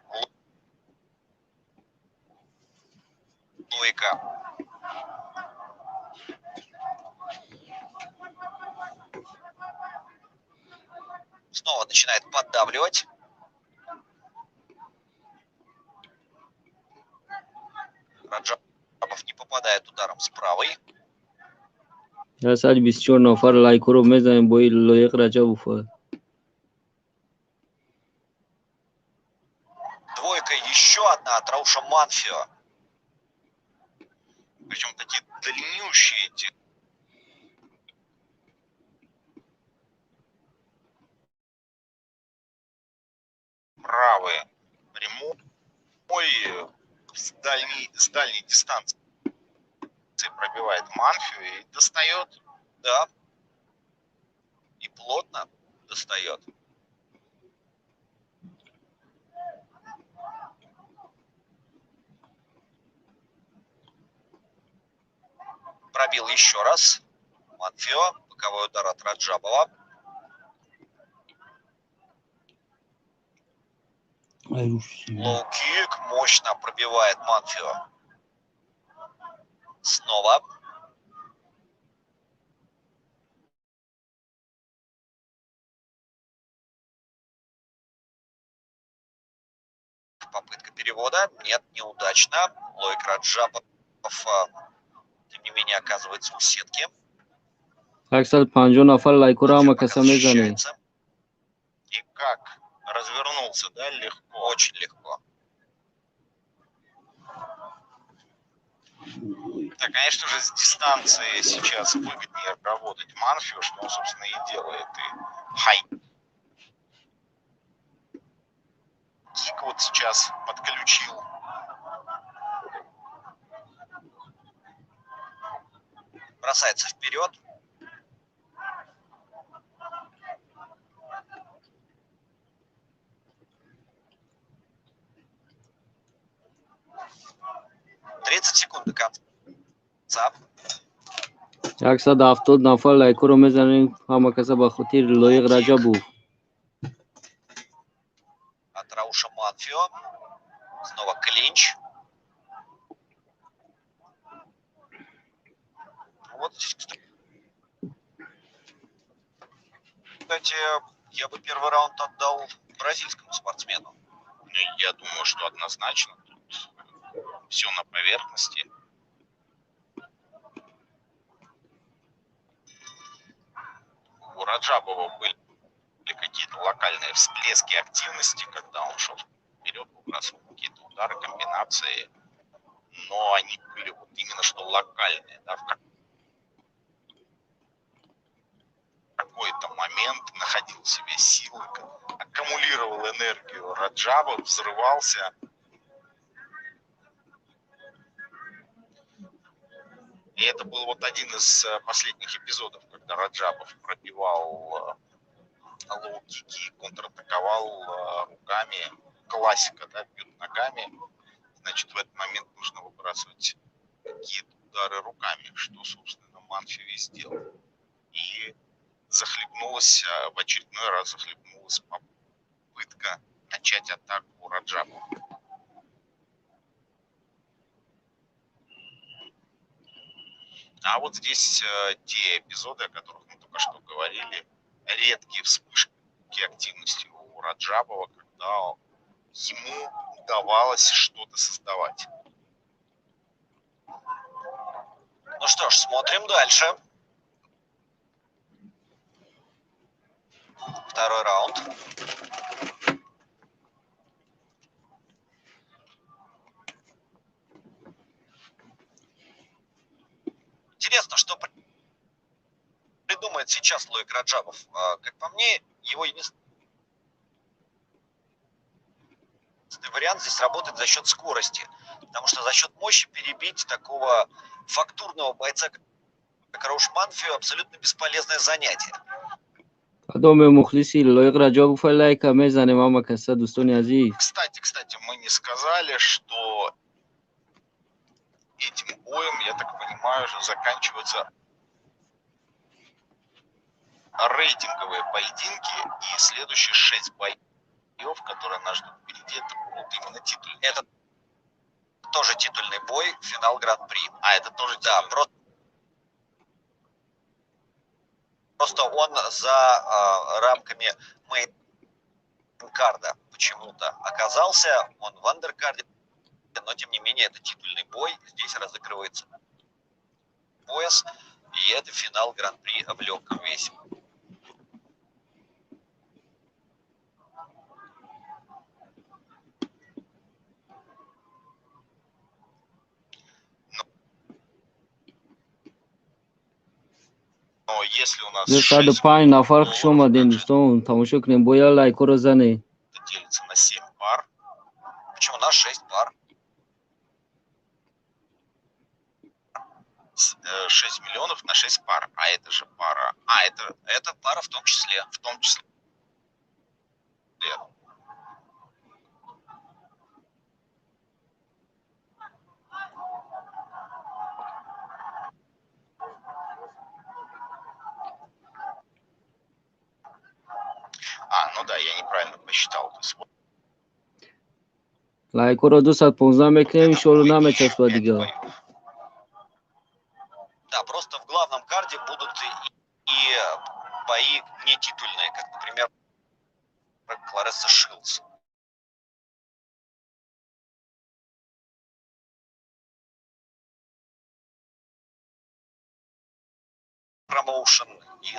Speaker 1: Лойка. Снова начинает поддавливать. Раджабов не попадает ударом с правой.
Speaker 3: درصد 24 نفر لایک رو بزنید با این لایق رجب اوفر.
Speaker 1: Двойка, еще одна от Рауша Манфио.
Speaker 2: Причем такие длиннющие эти. Правые. Прямой с дальней дистанции пробивает Манфио и достает.
Speaker 1: Да. И плотно достает. Пробил еще раз. Манфио. Боковой удар от Раджабова. Лоу-кик. Мощно пробивает Манфио. Снова. Попытка перевода. Нет, неудачно. Лоик Раджабов, тем не менее, оказывается у сетки.
Speaker 3: 850 نفر لایک رو هم کسا میزنید.
Speaker 2: И как развернулся, да, легко.
Speaker 1: Очень легко.
Speaker 2: Да, конечно же, с дистанции сейчас выгоднее работать Манфио, что он, собственно, и делает. И хай-кик вот сейчас подключил.
Speaker 1: Бросается вперед. секунд до конца.
Speaker 3: 170 نفر لایک رو میزنید همه کسا به خاطر لایق رجب بود.
Speaker 1: От Рауша Манфио. Снова клинч. Вот здесь, кстати, я бы первый раунд отдал бразильскому спортсмену.
Speaker 2: Я думаю, что однозначно тут все на поверхности. У Раджабова были какие-то локальные всплески активности, когда он шел вперед, выбрасывал какие-то удары, комбинации, но они были вот именно что локальные, да, в какой-то момент находил в себе силы, аккумулировал энергию Раджабов, взрывался. И это был вот один из последних эпизодов, когда Раджабов пробивал лоу-кики, контратаковал руками. Классика, да, бьет ногами. Значит, в этот момент нужно выбрасывать какие-то удары руками, что, собственно, Манфио и сделал. И захлебнулась, в очередной раз захлебнулась попытка начать атаку Раджабова. А вот здесь те эпизоды, о которых мы только что говорили, редкие вспышки активности у Раджабова, когда ему удавалось что-то создавать.
Speaker 1: Ну что ж, смотрим дальше. Второй раунд. Интересно, что придумает сейчас Лоик Раджабов. Как по мне, его единственный вариант здесь работает за счет скорости. Потому что за счет мощи перебить такого фактурного бойца, как Рауш Манфио, абсолютно бесполезное занятие.
Speaker 3: آدم مخلصی لایق رجب اوفر لایک میزنیم همه کسا دوستان عزیز.
Speaker 2: Кстати, мы не сказали, что этим боем, я так понимаю, заканчиваются рейтинговые поединки, и следующие 6 боев, которые нас ждут впереди, это будут именно титульные.
Speaker 1: Это тоже титульный бой, финал Гран-при.
Speaker 2: А это тоже,
Speaker 1: да, Просто он за рамками мейн-карда почему-то оказался, он в андеркарде, но тем не менее это титульный бой, здесь разыгрывается пояс, и это финал Гран-при в легком весе.
Speaker 2: Но если у нас
Speaker 3: Saat 5 nafar khushu omadin doston tamasho kunیم boya like ро занед.
Speaker 2: это делится на 7 пар.
Speaker 1: Почему? У нас 6 пар.
Speaker 2: 6 миллионов на 6 пар. А это же пара.
Speaker 1: Это пара в том числе.
Speaker 2: В том числе. Ну да, я неправильно посчитал. То есть,
Speaker 3: Like ро 2 saat 15 мекнем шоу намечаспа дига.
Speaker 1: Да, просто в главном карде будут и бои не титульные, как, например, Кларесса Шилдс. Промоушен и,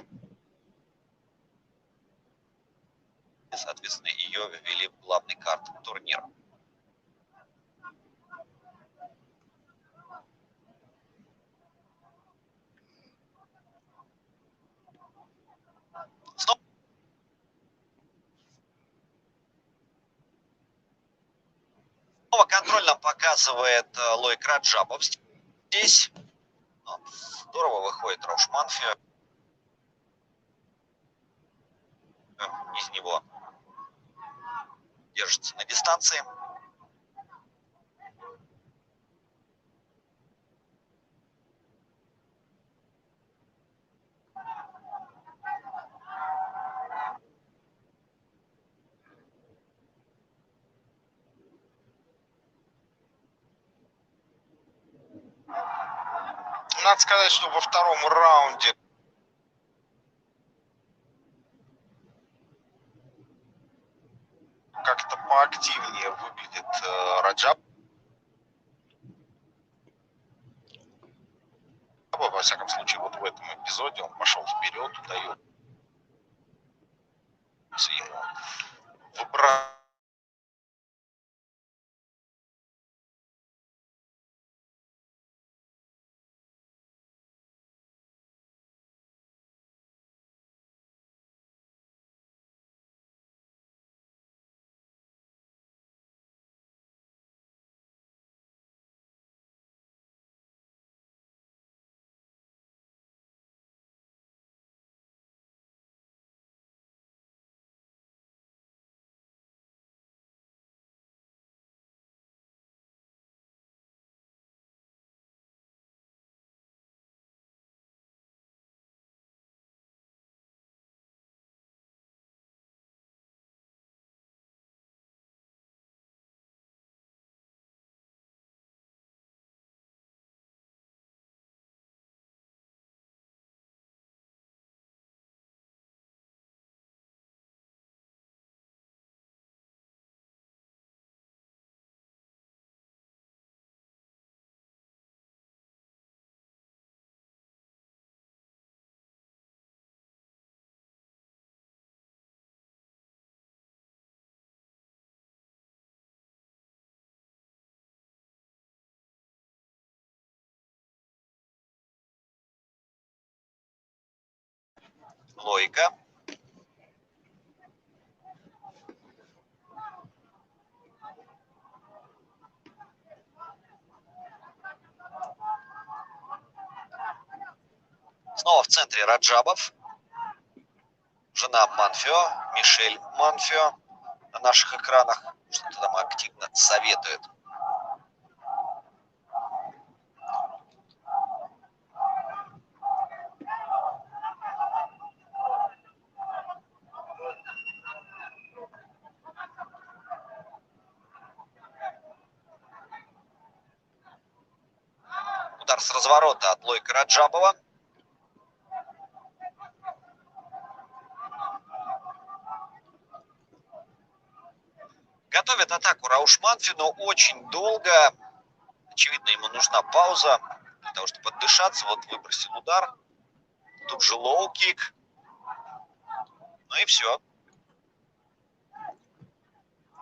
Speaker 1: соответственно, ее ввели в главный карт турнира. Снова контрольно показывает Лоик Раджабов. Здесь здорово выходит Роуш Манфио. Из него держится на дистанции.
Speaker 2: надо сказать, что во втором раунде как-то поактивнее выглядит Раджаб. Во всяком случае, вот в этом эпизоде он пошел вперед, удается ему выбрать.
Speaker 1: Лойка. Снова в центре Раджабов. Жена Манфио, Мишель Манфио на наших экранах. Что-то там активно советует. Удар с разворота от Лойка Раджабова. контратаку Рауш Манфи, но очень долго. Очевидно, ему нужна пауза для того, чтобы отдышаться. Вот выбросил удар. Тут же лоу-кик. Ну и все.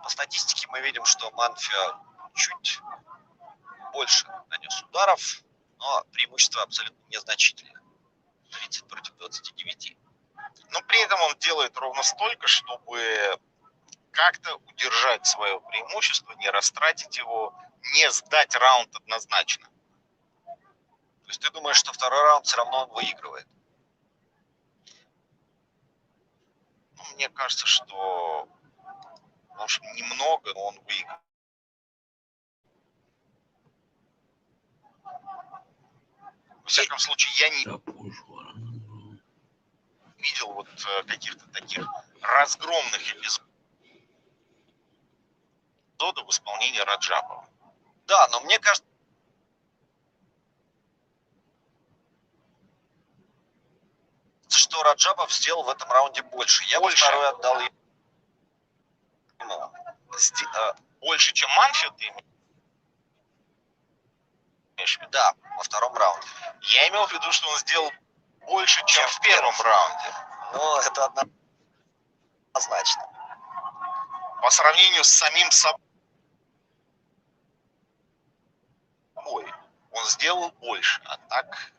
Speaker 1: По статистике мы видим, что Манфи чуть больше нанес ударов, но преимущество абсолютно незначительное. 30 против 29.
Speaker 2: Но при этом он делает ровно столько, чтобы как-то удержать свое преимущество, не растратить его, не сдать раунд однозначно.
Speaker 1: То есть ты думаешь, что второй раунд все равно он выигрывает?
Speaker 2: Ну, мне кажется, что, может, немного, но он выиграет. Во всяком случае, я не видел вот каких-то таких разгромных эпизодов в исполнении Раджабова.
Speaker 1: Да, но мне кажется, что Раджабов сделал в этом раунде больше. Я бы второй отдал ему.
Speaker 2: Больше, чем Манфи, ты имеешь в виду?
Speaker 1: Да, во втором раунде.
Speaker 2: Я имел в виду, что он сделал больше, чем в первом раунде.
Speaker 1: Ну, это однозначно.
Speaker 2: По сравнению с самим собой, он сделал больше, а так...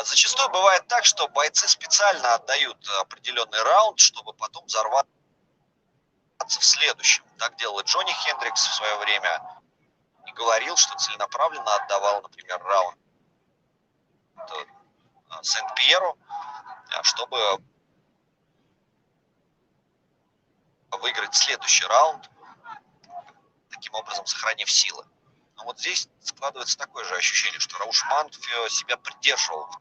Speaker 1: Зачастую бывает так, что бойцы специально отдают определенный раунд, чтобы потом взорваться в следующем. Так делал и Джонни Хендрикс в свое время. И говорил, что целенаправленно отдавал, например, раунд Сент-Пьеру, чтобы выиграть следующий раунд, таким образом сохранив силы. Но вот здесь складывается такое же ощущение, что Рауш Манфи себя придерживал в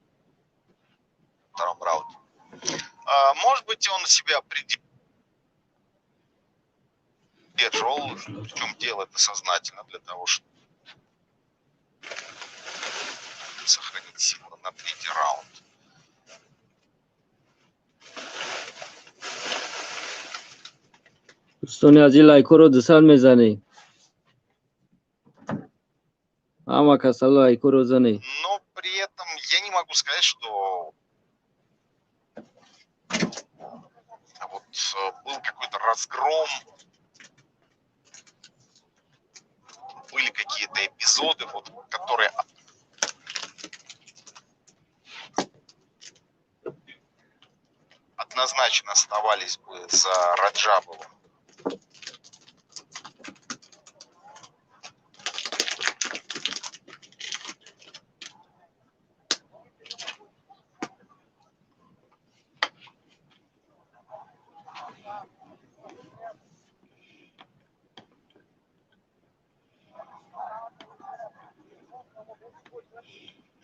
Speaker 1: втором раунде.
Speaker 2: Может быть, он себя придерживал, причем делал это сознательно для того, чтобы сохранить силы на третий раунд.
Speaker 3: دوستان از این لایک رو دسال میزنی اما کسا لایک رو زنی
Speaker 2: Но при этом я не могу сказать, что вот был какой-то разгром, были какие-то эпизоды, вот, которые однозначно оставались бы за Раджабовым.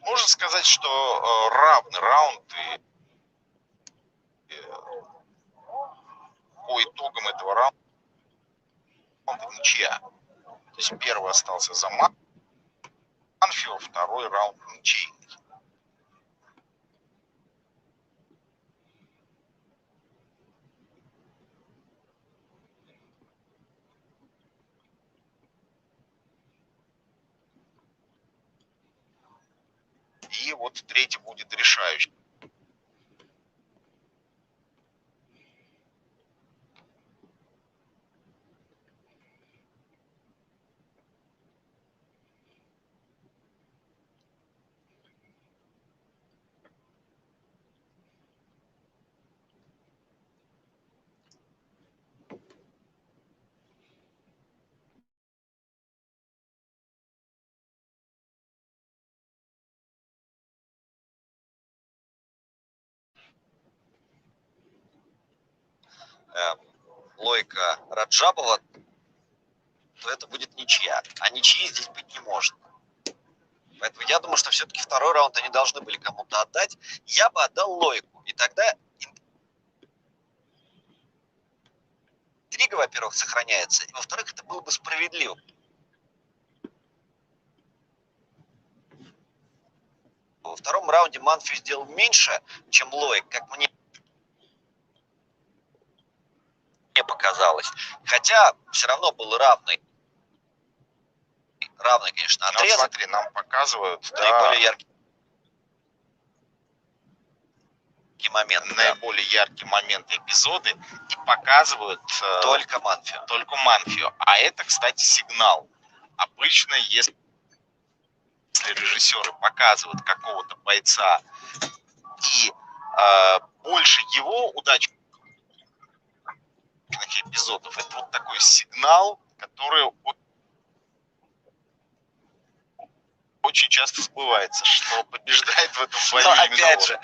Speaker 2: Можно сказать, что равный раунд и по итогам этого раунда ничья. То есть первый остался за Манфио, второй раунд ничейный. И вот третий будет решающий.
Speaker 1: Логика Раджабова, то это будет ничья. А ничьи здесь быть не может. Поэтому я думаю, что все-таки второй раунд они должны были кому-то отдать. Я бы отдал Лойку. И тогда интрига, во-первых, сохраняется. И, во-вторых, это было бы справедливо. Во втором раунде Манфи сделал меньше, чем Лойк, как мне показалось. Хотя все равно был равный, конечно,
Speaker 2: Ну, вот
Speaker 1: отрезок.
Speaker 2: смотри, нам показывают,
Speaker 1: Наиболее яркий момент.
Speaker 2: наиболее яркие моменты, эпизоды, и показывают
Speaker 1: Только Манфио.
Speaker 2: только Манфио. А это, кстати, сигнал. Обычно, если режиссеры показывают какого-то бойца и больше его удачных эпизодов, это вот такой сигнал, который очень часто сбывается, что побеждает в этом бою
Speaker 1: Но
Speaker 2: именно
Speaker 1: опять
Speaker 2: он.
Speaker 1: же,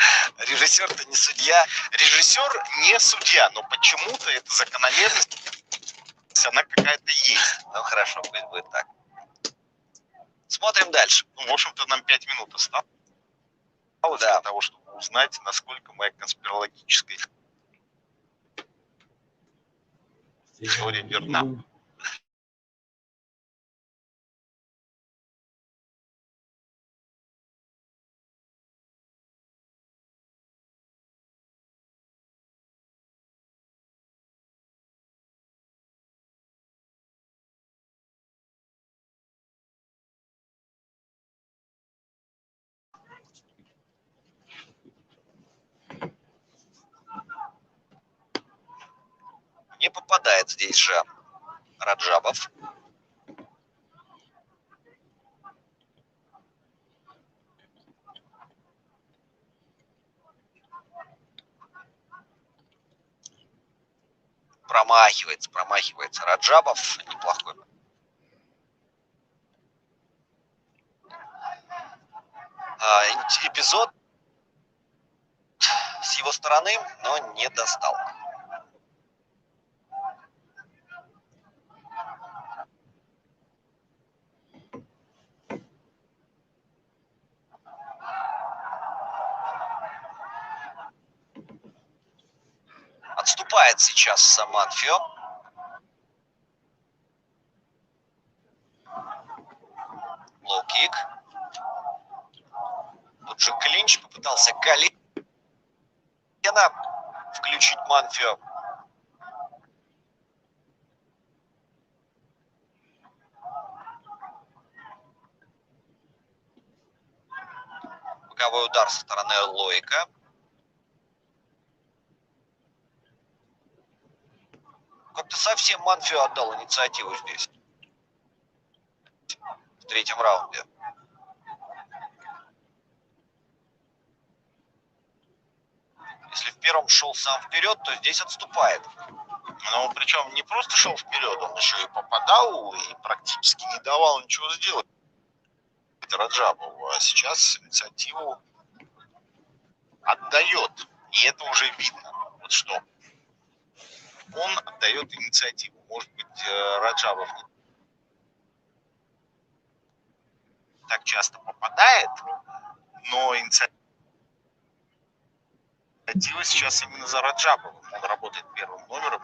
Speaker 1: режиссер-то не судья.
Speaker 2: Режиссер не судья, но почему-то эта закономерность, она какая-то есть.
Speaker 1: Ну хорошо, пусть будет так. Смотрим дальше.
Speaker 2: Ну, в общем-то, нам 5 минут осталось
Speaker 1: Да.
Speaker 2: для того, чтобы узнать, насколько моя конспирологическая теория верна.
Speaker 1: Не попадает здесь же Раджабов. Промахивается Раджабов. Неплохой. Эпизод с его стороны, но не достал. Отступает сейчас Манфио. Лоу-кик. Тут же клинч, попытался колено включить Манфио. Боковой удар со стороны Лоика. Как-то совсем Манфио отдал инициативу здесь. В третьем раунде. Если в первом шел сам вперед, то здесь отступает.
Speaker 2: Ну, причем не просто шел вперед, он еще и попадал, и практически не давал ничего сделать Раджабову. А сейчас инициативу отдает. И это уже видно, вот что он отдает инициативу. Может быть, Раджабов не так часто попадает, но инициатива сейчас именно за Раджабовым. Он работает первым номером.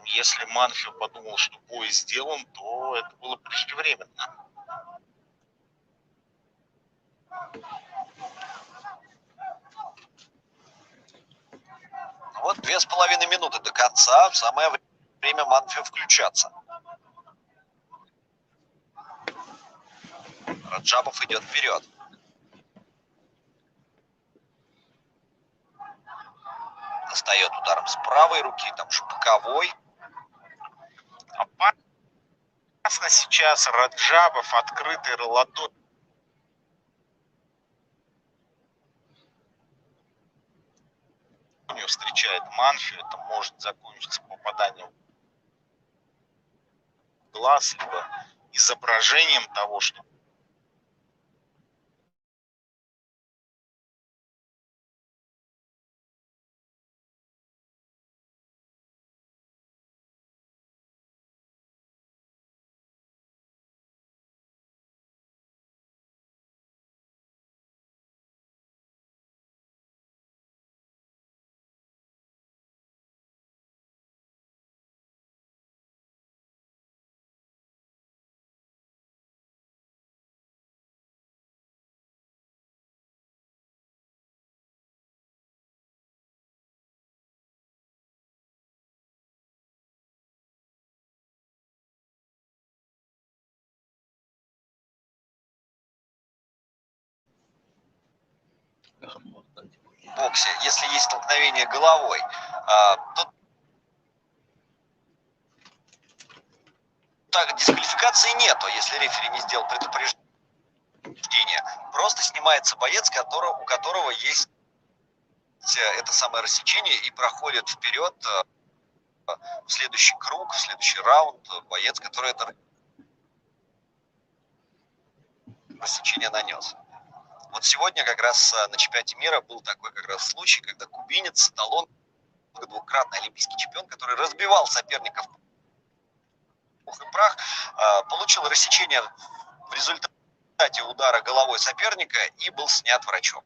Speaker 2: Если Манфио подумал, что бой сделан, то это было преждевременно.
Speaker 1: Вот 2,5 минуты до конца. Самое время Манфио включаться. Раджабов идет вперед. Достает ударом с правой руки, там же боковой.
Speaker 2: Опасно сейчас Раджабов открытой ладонью встречает Манфио. Это может закончиться попаданием в глаз, либо изображением того, что
Speaker 1: боксе, если есть столкновение головой, то так дисквалификации нету, если рефери не сделал предупреждение. Просто снимается боец, у которого есть это самое рассечение, и проходит вперед в следующий круг, в следующий раунд боец, который это рассечение нанес. Вот сегодня как раз на чемпионате мира был такой как раз случай, когда кубинец Талон, двукратный олимпийский чемпион, который разбивал соперников в пух и прах, получил рассечение в результате удара головой соперника и был снят врачом.